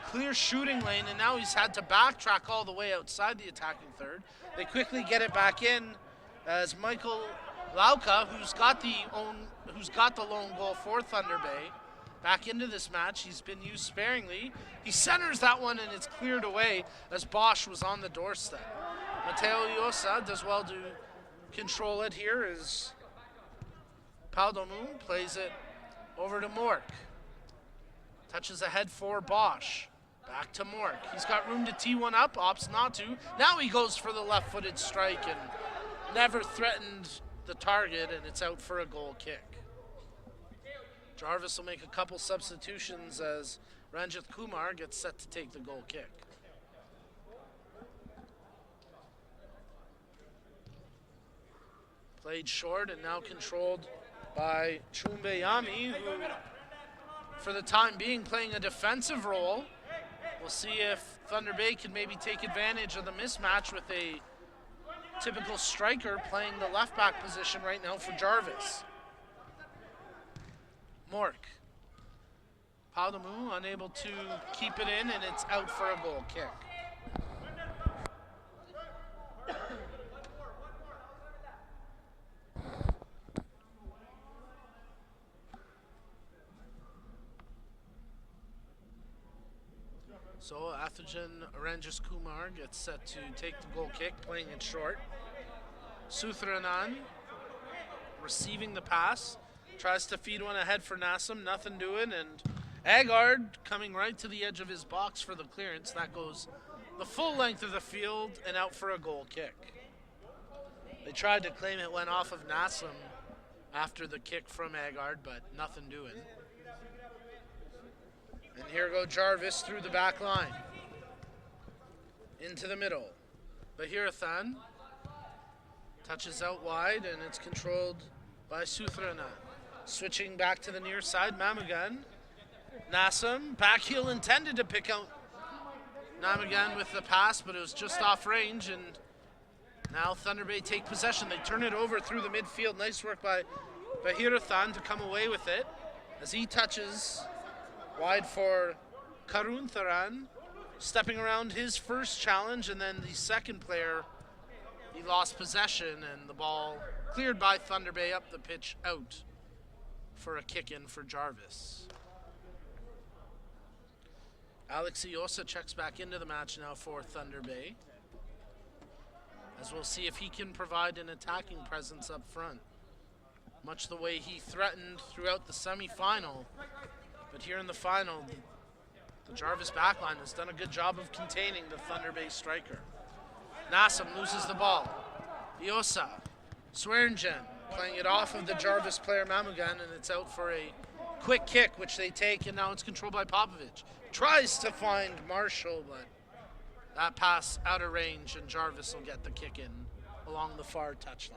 S2: clear shooting lane, and now he's had to backtrack all the way outside the attacking third. They quickly get it back in as Michael Lauka, who's got the lone goal for Thunder Bay, back into this match. He's been used sparingly. He centers that one and it's cleared away as Bosch was on the doorstep. Mateo Iosa does well to control it here as Paldomu plays it over to Mork. Touches ahead for Bosch. Back to Mork. He's got room to tee one up, opts not to. Now he goes for the left-footed strike and never threatened the target, and it's out for a goal kick. Jarvis will make a couple substitutions as Ranjit Kumar gets set to take the goal kick. Played short and now controlled by Chumbe Yami, who for the time being playing a defensive role. We'll see if Thunder Bay can maybe take advantage of the mismatch with a typical striker playing the left back position right now for Jarvis. Mork. Paldamu unable to keep it in, and it's out for a goal kick. So Athajan Ranjis Kumar gets set to take the goal kick, playing it short. Suthranan receiving the pass, tries to feed one ahead for Nassam, nothing doing, and Agard coming right to the edge of his box for the clearance. That goes the full length of the field and out for a goal kick. They tried to claim it went off of Nassam after the kick from Agard, but nothing doing. And here go Jarvis through the back line. Into the middle. Bahirathan touches out wide, and it's controlled by Suthrana. Switching back to the near side, Mamagan. Nassam, back heel intended to pick out Namagan with the pass, but it was just off range, and now Thunder Bay take possession. They turn it over through the midfield. Nice work by Bahirathan to come away with it as he touches wide for Karun Tharan, stepping around his first challenge, and then the second player, he lost possession, and the ball cleared by Thunder Bay up the pitch out for a kick-in for Jarvis. Alex Iosa checks back into the match now for Thunder Bay, as we'll see if he can provide an attacking presence up front, much the way he threatened throughout the semi-final. But here in the final, the Jarvis backline has done a good job of containing the Thunder Bay striker. Nassam loses the ball. Iosa, Swearingen playing it off of the Jarvis player Mamugan, and it's out for a quick kick, which they take, and now it's controlled by Popovich. Tries to find Marshall, but that pass out of range, and Jarvis will get the kick in along the far touchline.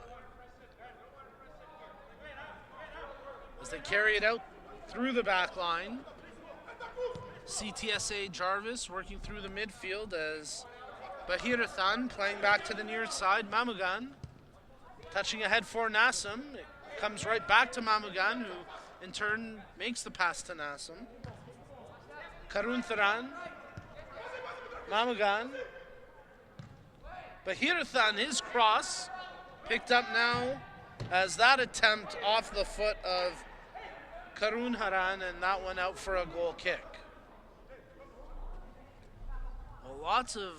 S2: As they carry it out through the back line, CTSA Jarvis working through the midfield as Bahirathan playing back to the near side. Mamugan touching ahead for Nassam. It comes right back to Mamugan, who in turn makes the pass to Nassam. Karun Tharan, Mamugan, Bahirathan, his cross picked up now as that attempt off the foot of Karun Haran, and that one out for a goal kick. Well, lots of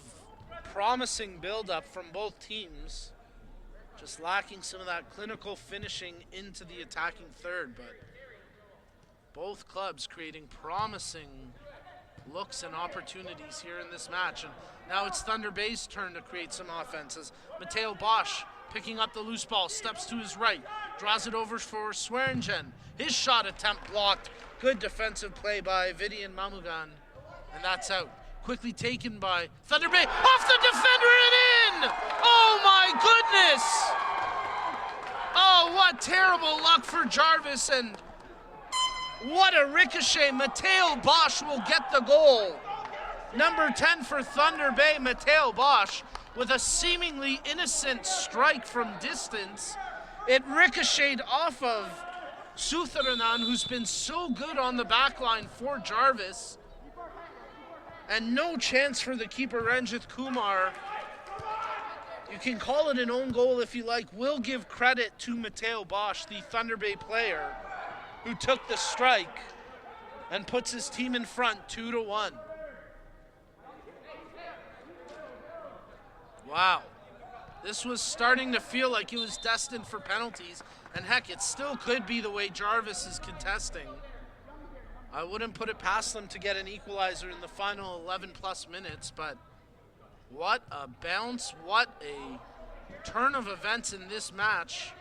S2: promising build-up from both teams, just lacking some of that clinical finishing into the attacking third, but both clubs creating promising looks and opportunities here in this match. And now it's Thunder Bay's turn to create some offenses. Mateo Bosch picking up the loose ball, steps to his right, draws it over for Swearingen. His shot attempt blocked. Good defensive play by Vidian Mamugan, and that's out. Quickly taken by Thunder Bay, off the defender and in! Oh my goodness! Oh, what terrible luck for Jarvis, and what a ricochet. Mateo Bosch will get the goal. Number 10 for Thunder Bay, Mateo Bosch, with a seemingly innocent strike from distance. It ricocheted off of Sutharanan, who's been so good on the back line for Jarvis. And no chance for the keeper, Ranjit Kumar, You can call it an own goal if you like. We'll give credit to Mateo Bosch, the Thunder Bay player, who took the strike and puts his team in front 2-1. Wow. This was starting to feel like it was destined for penalties. And heck, it still could be the way Jarvis is contesting. I wouldn't put it past them to get an equalizer in the final 11-plus minutes, but what a bounce, what a turn of events in this match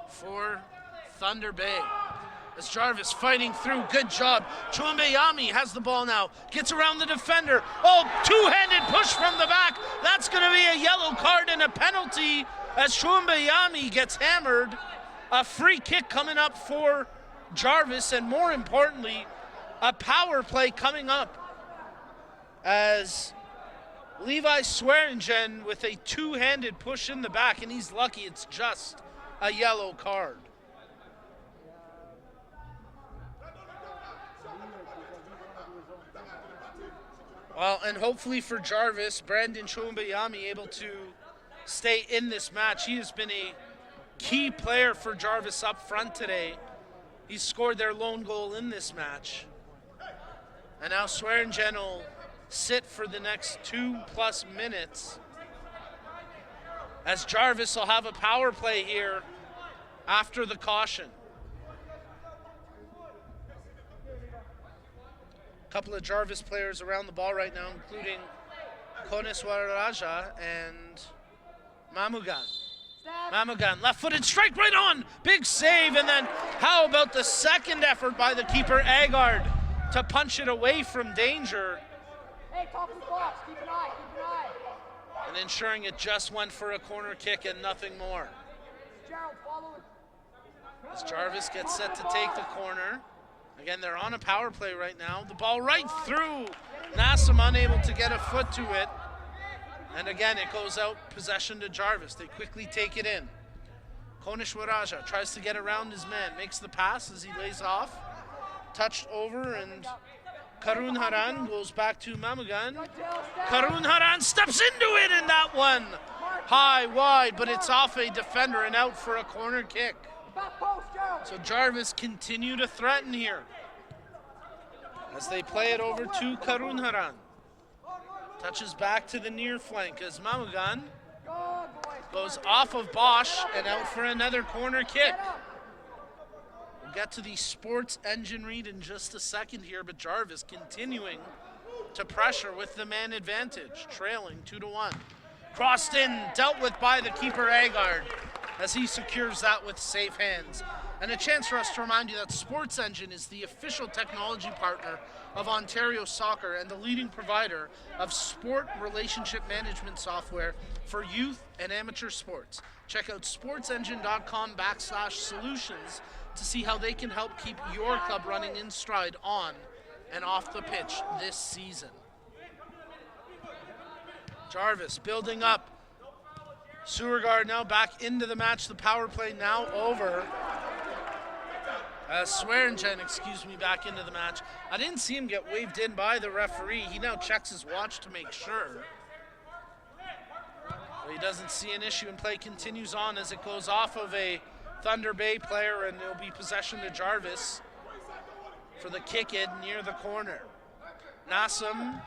S2: for Thunder Bay. As Jarvis fighting through, good job. Chumbeyami has the ball now, gets around the defender. Oh, two-handed push from the back. That's going to be a yellow card and a penalty as Chumbeyami gets hammered. A free kick coming up for Jarvis, and more importantly, a power play coming up as Levi Swearingen with a two-handed push in the back, and he's lucky it's just a yellow card. Well, and hopefully for Jarvis, Brandon Chumbeyami able to stay in this match. He has been a key player for Jarvis up front today. He scored their lone goal in this match. And now Swearingen will sit for the next 2+ minutes as Jarvis will have a power play here after the caution. A couple of Jarvis players around the ball right now, including Koneswaraja and Mamugan. Mamugan, left-footed strike right on. Big save, and then how about the second effort by the keeper, Agard, to punch it away from danger.
S6: Hey, top of the box, keep an eye, keep an eye.
S2: And ensuring it just went for a corner kick and nothing more.
S6: Gerald, follow it.
S2: As Jarvis gets set to take the corner. Again, they're on a power play right now. The ball right through. Nassam unable to get a foot to it. And again, it goes out, possession to Jarvis. They quickly take it in. Koneshwaraja tries to get around his man, makes the pass as he lays off. Touched over, and Karun Haran goes back to Mamugan. Karun Haran steps into it, and that one high, wide, but it's off a defender and out for a corner kick. So Jarvis continue to threaten here as they play it over to Karun Haran. Touches back to the near flank as Mamugan goes off of Bosch and out for another corner kick. We'll get to the sports engine read in just a second here, but Jarvis continuing to pressure with the man advantage, trailing 2-1. Crossed in, dealt with by the keeper Agard as he secures that with safe hands. And a chance for us to remind you that Sports Engine is the official technology partner of Ontario Soccer and the leading provider of sport relationship management software for youth and amateur sports. Check out sportsengine.com/solutions to see how they can help keep your club running in stride on and off the pitch this season. Jarvis building up. Sewergaard now back into the match. The power play now over. Swearingen, back into the match. I didn't see him get waved in by the referee. He now checks his watch to make sure. But he doesn't see an issue, and play continues on as it goes off of a Thunder Bay player, and it'll be possession to Jarvis for the kick in near the corner. Nassam.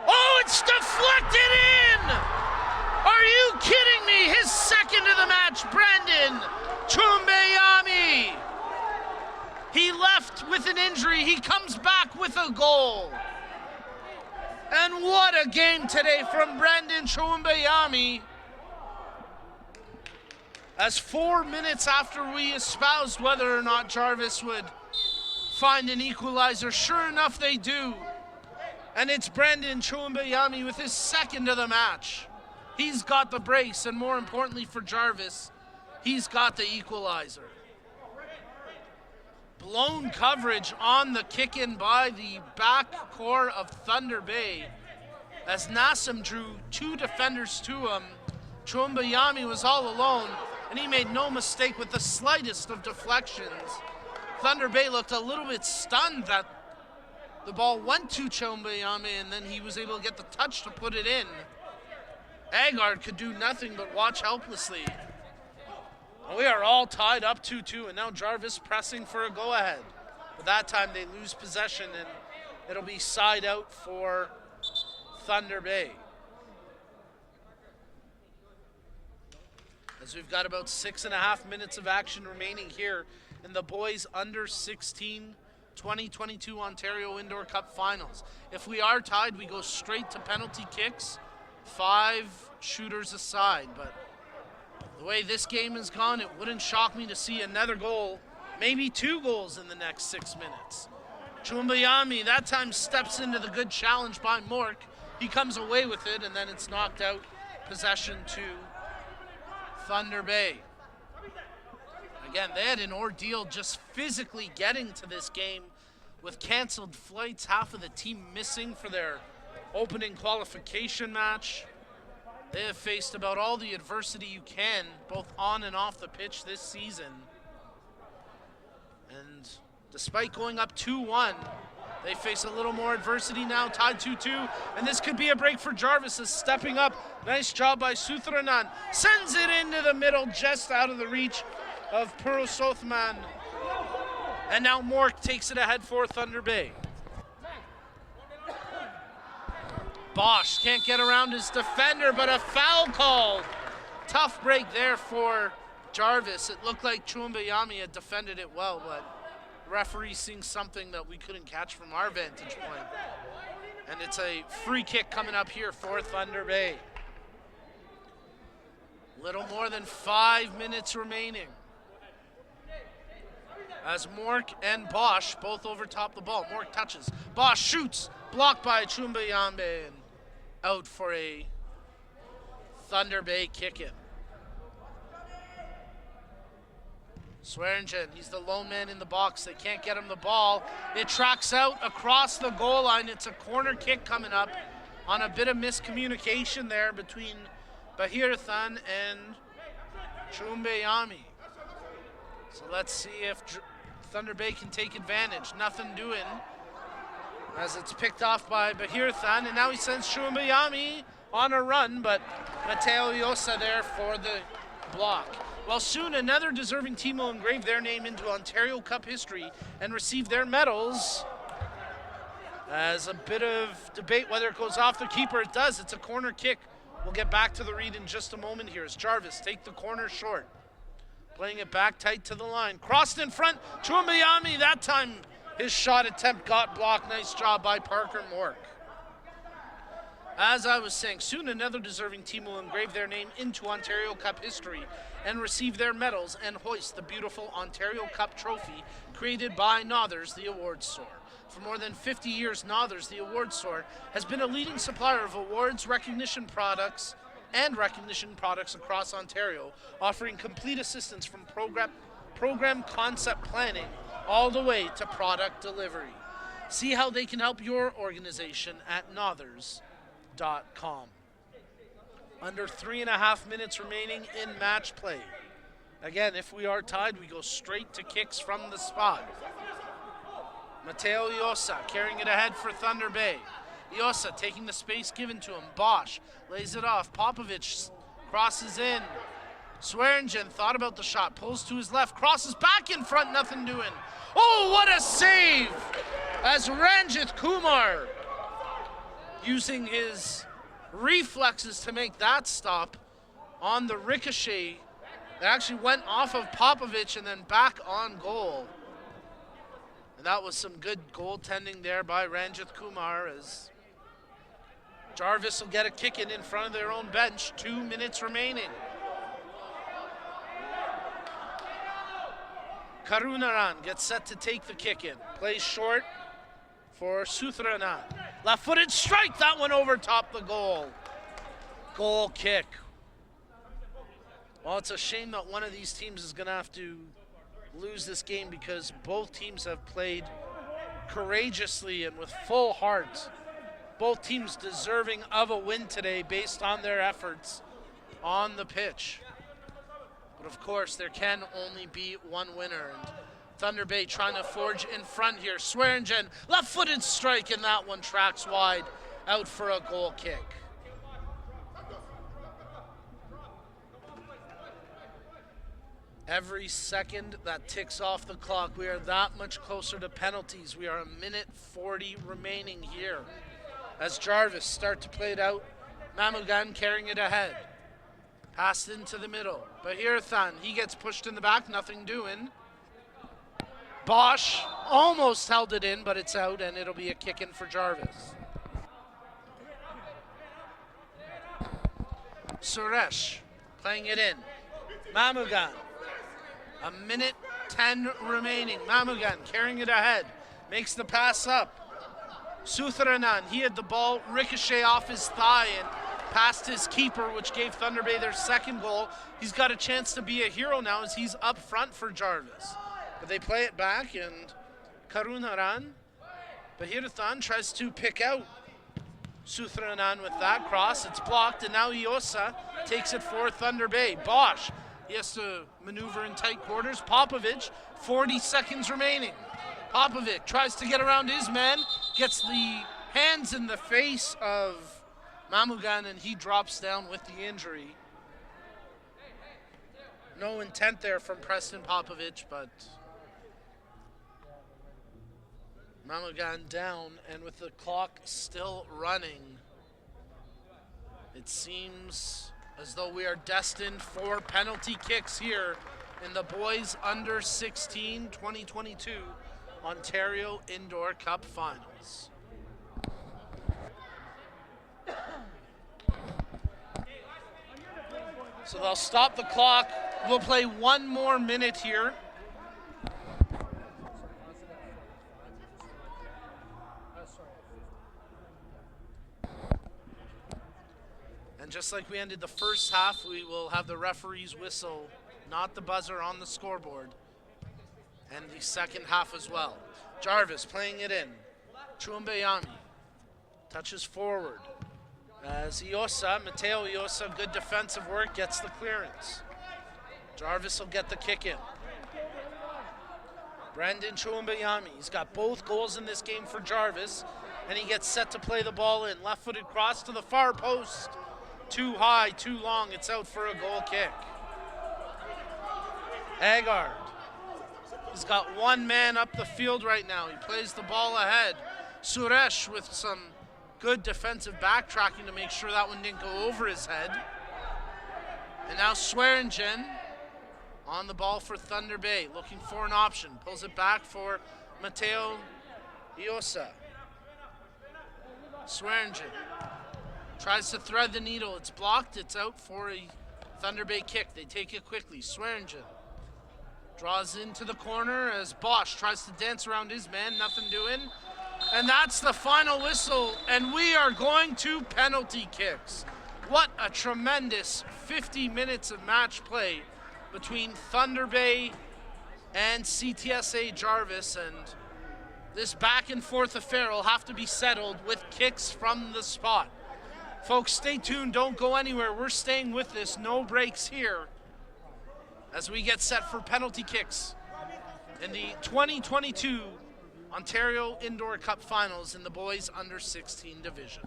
S2: Oh, it's deflected in! Are you kidding me? His second of the match, Brandon Chumbeyami. He left with an injury. He comes back with a goal. And what a game today from Brandon Chumbeyami. As 4 minutes after we espoused whether or not Jarvis would find an equalizer, sure enough they do. And it's Brandon Chumbeyami with his second of the match. He's got the brace, and more importantly for Jarvis, he's got the equalizer. Blown coverage on the kick-in by the back core of Thunder Bay as Nassam drew two defenders to him. Chumbeyami was all alone, and he made no mistake with the slightest of deflections. Thunder Bay looked a little bit stunned that the ball went to Chumbeyami, and then he was able to get the touch to put it in. Agard could do nothing but watch helplessly. And we are all tied up 2-2, and now Jarvis pressing for a go-ahead. But that time they lose possession, and it'll be side out for Thunder Bay. As we've got about 6.5 minutes of action remaining here in the boys under 16 2022 Ontario Indoor Cup Finals. If we are tied, we go straight to penalty kicks, 5 shooters aside. But the way this game has gone, it wouldn't shock me to see another goal, maybe 2 goals in the next 6 minutes. Chumbayami that time steps into the good challenge by Mork. He comes away with it, and then it's knocked out. Possession to Thunder Bay. Again, they had an ordeal just physically getting to this game with canceled flights, half of the team missing for their opening qualification match. They have faced about all the adversity you can, both on and off the pitch this season. And despite going up 2-1, they face a little more adversity now, tied 2-2, and this could be a break for Jarvis is stepping up. Nice job by Suthranan. Sends it into the middle, just out of the reach of Purusothman. And now Mork takes it ahead for Thunder Bay. Bosch can't get around his defender, but a foul called. Tough break there for Jarvis. It looked like Chumbayami had defended it well, but the referee seeing something that we couldn't catch from our vantage point. And it's a free kick coming up here for Thunder Bay. Little more than 5 minutes remaining. As Mork and Bosch both overtop the ball. Mork touches. Bosch shoots. Blocked by Chumbayambe and out for a Thunder Bay kick-in. Swearingen, he's the lone man in the box. They can't get him the ball. It tracks out across the goal line. It's a corner kick coming up on a bit of miscommunication there between Bahirthan and Chumbayami. So let's see if Thunder Bay can take advantage. Nothing doing as it's picked off by Bahirthan, and now he sends Chumbayami on a run, but Mateo Yosa there for the block. Well, soon another deserving team will engrave their name into Ontario Cup history and receive their medals. As a bit of debate whether it goes off the keeper, it does. It's a corner kick. We'll get back to the read in just a moment here as Jarvis take the corner short. Playing it back tight to the line. Crossed in front. Chumbayami, that time his shot attempt got blocked. Nice job by Parker Mork. As I was saying, soon another deserving team will engrave their name into Ontario Cup history and receive their medals and hoist the beautiful Ontario Cup trophy created by Nothers, the award store. For more than 50 years, Nothers, the award store, has been a leading supplier of awards, recognition products across Ontario, offering complete assistance from program concept planning all the way to product delivery. See how they can help your organization at nothers.com. Under 3.5 minutes remaining in match play. Again, if we are tied, we go straight to kicks from the spot. Mateo Yosa carrying it ahead for Thunder Bay. Yosa taking the space given to him. Bosch lays it off. Popovich crosses in. Swearingen thought about the shot, pulls to his left, crosses back in front, nothing doing. Oh, what a save! As Ranjit Kumar using his reflexes to make that stop on the ricochet. It actually went off of Popovich and then back on goal. And that was some good goaltending there by Ranjit Kumar as Jarvis will get a kick in front of their own bench. 2 minutes remaining. Karunaran gets set to take the kick in. Plays short for Suthranan. Left-footed strike, that one over top the goal. Goal kick. Well, it's a shame that one of these teams is going to have to lose this game because both teams have played courageously and with full heart. Both teams deserving of a win today based on their efforts on the pitch. But of course, there can only be one winner. And Thunder Bay trying to forge in front here. Swearingen, left-footed strike, and that one tracks wide, out for a goal kick. Every second that ticks off the clock, we are that much closer to penalties. We are a minute 40 remaining here. As Jarvis start to play it out, Mamugan carrying it ahead. Passed into the middle. Bahirthan, he gets pushed in the back, nothing doing. Bosch almost held it in, but it's out, and it'll be a kick in for Jarvis. Suresh playing it in. Mamugan. A minute 10 remaining. Mamugan carrying it ahead. Makes the pass up. Sutharanan, he had the ball ricochet off his thigh and past his keeper, which gave Thunder Bay their second goal. He's got a chance to be a hero now as he's up front for Jarvis. But they play it back, and Karunaran, Bahirthan tries to pick out Sutharanan with that cross. It's blocked, and now Iosa takes it for Thunder Bay. Bosch, he has to maneuver in tight quarters. Popovic, 40 seconds remaining. Popovic tries to get around his man, gets the hands in the face of Mamugan, and he drops down with the injury. No intent there from Preston Popovic, but Mamugan down, and with the clock still running, it seems as though we are destined for penalty kicks here in the boys under 16 2022 Ontario Indoor Cup Finals. So they'll stop the clock. We'll play one more minute here. And just like we ended the first half, we will have the referee's whistle, not the buzzer, on the scoreboard. And the second half as well. Jarvis playing it in. Chumbeyami touches forward. As Mateo Iosa, good defensive work, gets the clearance. Jarvis will get the kick in. Brandon Chumbeyami, he's got both goals in this game for Jarvis, and he gets set to play the ball in. Left-footed cross to the far post. Too high, too long, it's out for a goal kick. Haggard, he's got one man up the field right now. He plays the ball ahead. Suresh with some good defensive backtracking to make sure that one didn't go over his head. And now Swearingen on the ball for Thunder Bay, looking for an option. Pulls it back for Mateo Iosa. Swearingen tries to thread the needle. It's blocked. It's out for a Thunder Bay kick. They take it quickly. Swearingen draws into the corner as Bosch tries to dance around his man. Nothing doing. And that's the final whistle, and we are going to penalty kicks. What a tremendous 50 minutes of match play between Thunder Bay and CTSA Jarvis, and this back and forth affair will have to be settled with kicks from the spot. Folks, stay tuned, don't go anywhere. We're staying with this, no breaks here as we get set for penalty kicks in the 2022 Ontario Indoor Cup Finals in the boys under 16 division.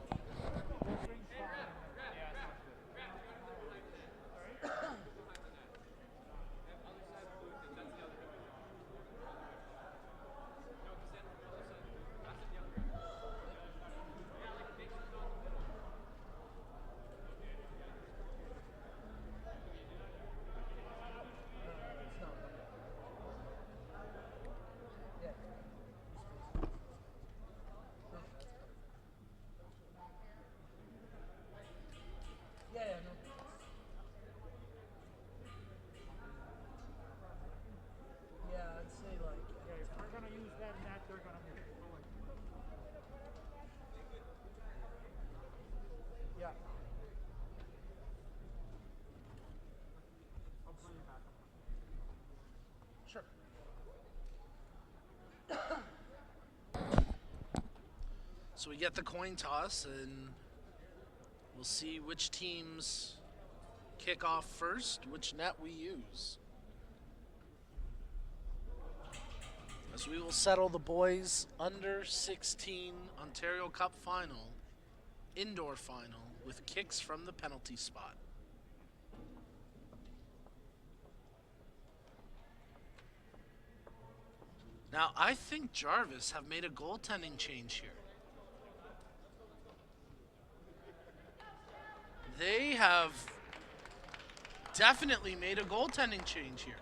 S2: So we get the coin toss, and we'll see which teams kick off first, which net we use. As we will settle the boys under 16 Ontario Cup Final, indoor final, with kicks from the penalty spot. Now, I think Jarvis have made a goaltending change here. They have definitely made a goaltending change here.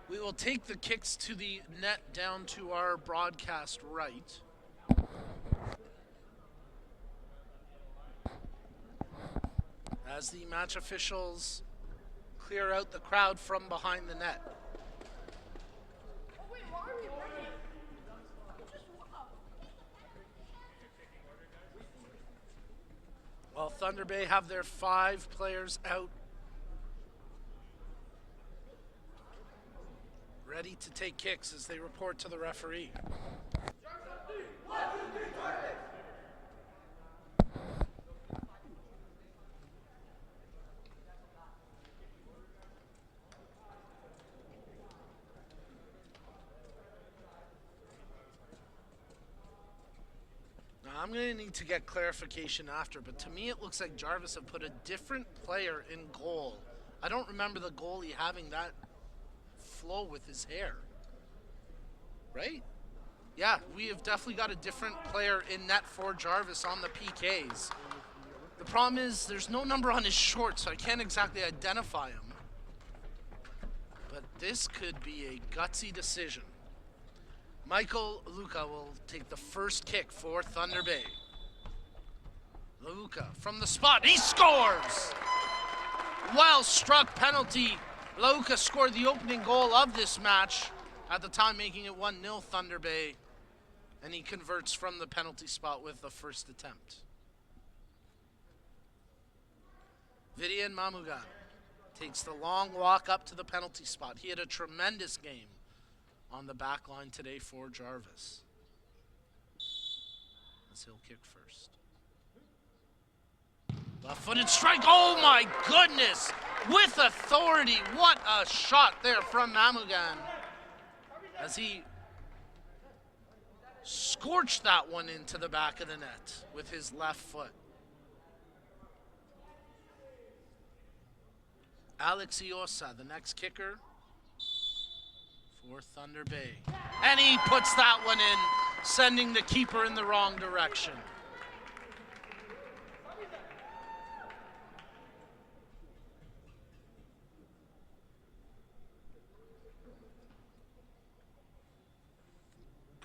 S2: We will take the kicks to the net down to our broadcast right. As the match officials clear out the crowd from behind the net. Well, Thunder Bay have their 5 players out, ready to take kicks as they report to the referee. Now, I'm going to need to get clarification after, but to me it looks like Jarvis have put a different player in goal. I don't remember the goalie having that flow with his hair. Right? Yeah, we have definitely got a different player in net for Jarvis on the PKs. The problem is there's no number on his shorts, so I can't exactly identify him. But this could be a gutsy decision. Michael Luca will take the first kick for Thunder Bay. Luca from the spot, he scores! Well struck penalty. Luca scored the opening goal of this match, at the time making it 1-0 Thunder Bay, and he converts from the penalty spot with the first attempt. Vidian Mamugan takes the long walk up to the penalty spot. He had a tremendous game on the back line today for Jarvis. As he'll kick first. Left-footed strike, oh my goodness! With authority, what a shot there from Mamugan. As he scorched that one into the back of the net with his left foot. Alex Iosa, the next kicker for Thunder Bay. And he puts that one in, sending the keeper in the wrong direction.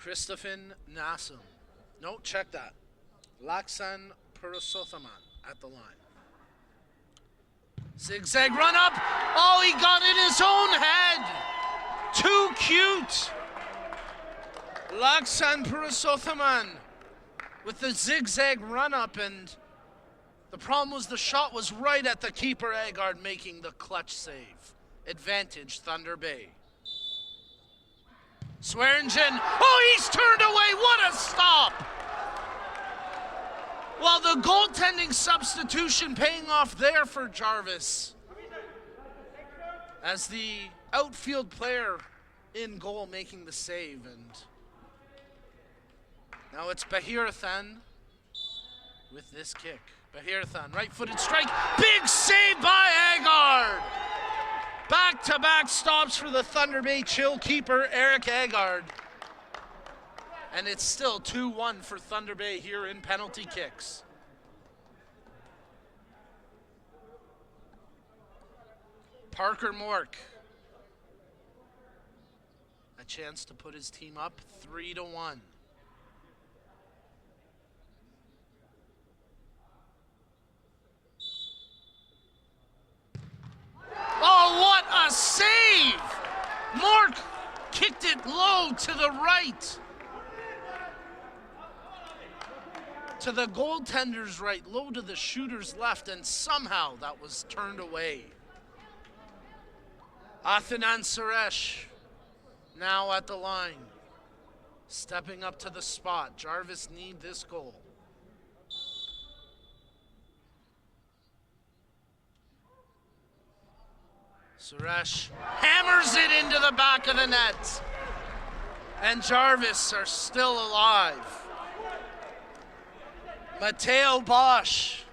S2: Christophin Nassum. No, check that. Laksan Purusothaman at the line. Zigzag run up. Oh, he got in his own head. Too cute. Laksan Purusothaman with the zigzag run up, and the problem was the shot was right at the keeper Agard, making the clutch save. Advantage Thunder Bay. Swearingen. Oh, he's turned away. What a stop. Well, the goaltending substitution paying off there for Jarvis, as the outfield player in goal making the save. And now it's Bahirathan with this kick. Bahirathan, right-footed strike. Big save by Agard. Back-to-back stops for the Thunder Bay Chill keeper, Eric Agard. And it's still 2-1 for Thunder Bay here in penalty kicks. Parker Mork. A chance to put his team up 3-1. Oh, what a save! Mork kicked it low to the right. To the goaltender's right, low to the shooter's left, and somehow that was turned away. Athanan Suresh now at the line, stepping up to the spot. Jarvis need this goal. Suresh hammers it into the back of the net. And Jarvis are still alive. Mateo Bosch,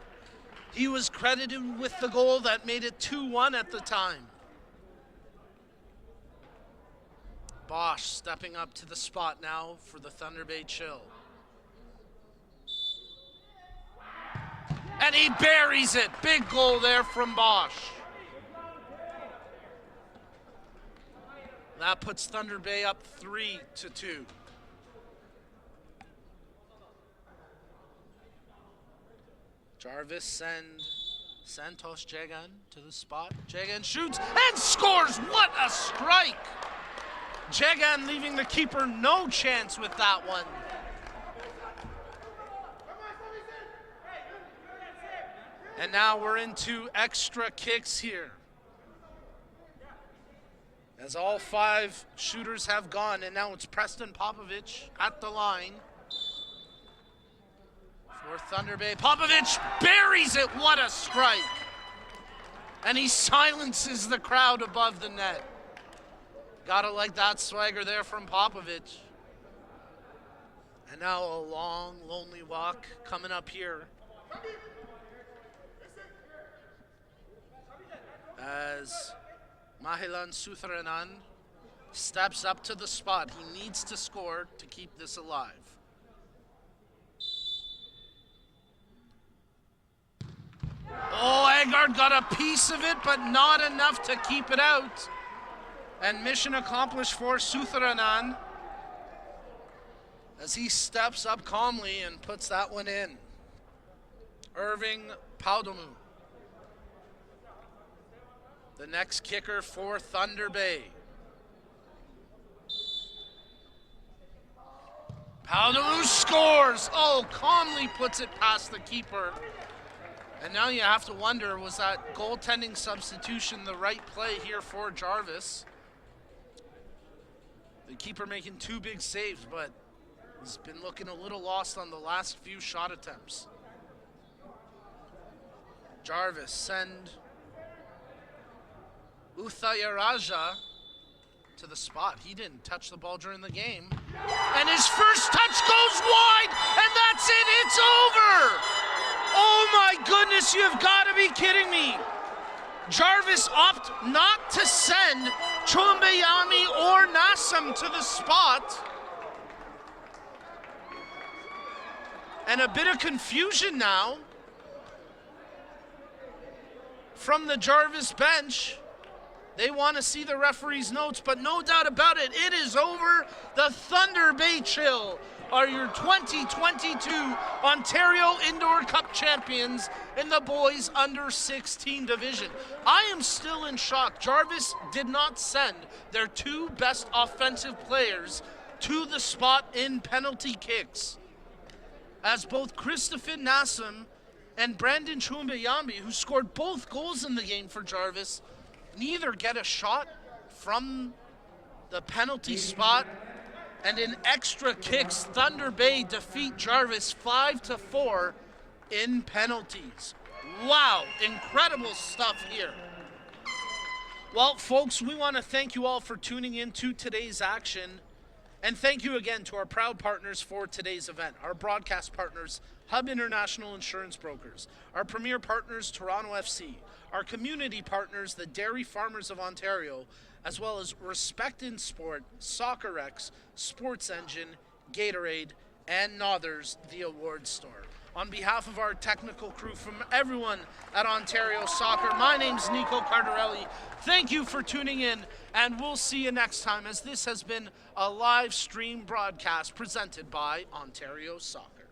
S2: he was credited with the goal that made it 2-1 at the time. Bosch stepping up to the spot now for the Thunder Bay Chill. And he buries it. Big goal there from Bosch. That puts Thunder Bay up 3-2. Jarvis send Santos Jagan to the spot. Jagan shoots and scores. What a strike! Jagan leaving the keeper no chance with that one. And now we're into extra kicks here, as all 5 shooters have gone, and now it's Preston Popovich at the line for Thunder Bay. Popovich buries it. What a strike. And he silences the crowd above the net. Gotta like that swagger there from Popovich. And now a long, lonely walk coming up here, as Mahilan Sutharanan steps up to the spot. He needs to score to keep this alive. Oh, Agard got a piece of it, but not enough to keep it out. And mission accomplished for Sutharanan, as he steps up calmly and puts that one in. Irving Paudomu, the next kicker for Thunder Bay. Paudomu scores. Oh, calmly puts it past the keeper. And now you have to wonder, was that goaltending substitution the right play here for Jarvis? The keeper making 2 big saves, but he's been looking a little lost on the last few shot attempts. Jarvis send Uthayaraja to the spot. He didn't touch the ball during the game. And his first touch goes wide, and that's it. It's over. Oh my goodness, you've got to be kidding me. Jarvis opted not to send Chumbeyami or Nassam to the spot. And a bit of confusion now from the Jarvis bench. They want to see the referee's notes, but no doubt about it, it is over. The Thunder Bay Chill are your 2022 Ontario Indoor Cup champions in the boys under 16 division. I am still in shock. Jarvis did not send their 2 best offensive players to the spot in penalty kicks, as both Christopher Nassam and Brandon Chumbeyambi, who scored both goals in the game for Jarvis, neither get a shot from the penalty spot. And in extra kicks, Thunder Bay defeat Jarvis 5-4 in penalties. Wow, incredible stuff here. Well, folks, we want to thank you all for tuning in to today's action. And thank you again to our proud partners for today's event. Our broadcast partners, Hub International Insurance Brokers. Our premier partners, Toronto FC. Our community partners, the Dairy Farmers of Ontario, as well as Respect in Sport, Soccer X, Sports Engine, Gatorade, and Nothers, the award store. On behalf of our technical crew, from everyone at Ontario Soccer, my name's Nico Cardarelli. Thank you for tuning in, and we'll see you next time, as this has been a live stream broadcast presented by Ontario Soccer.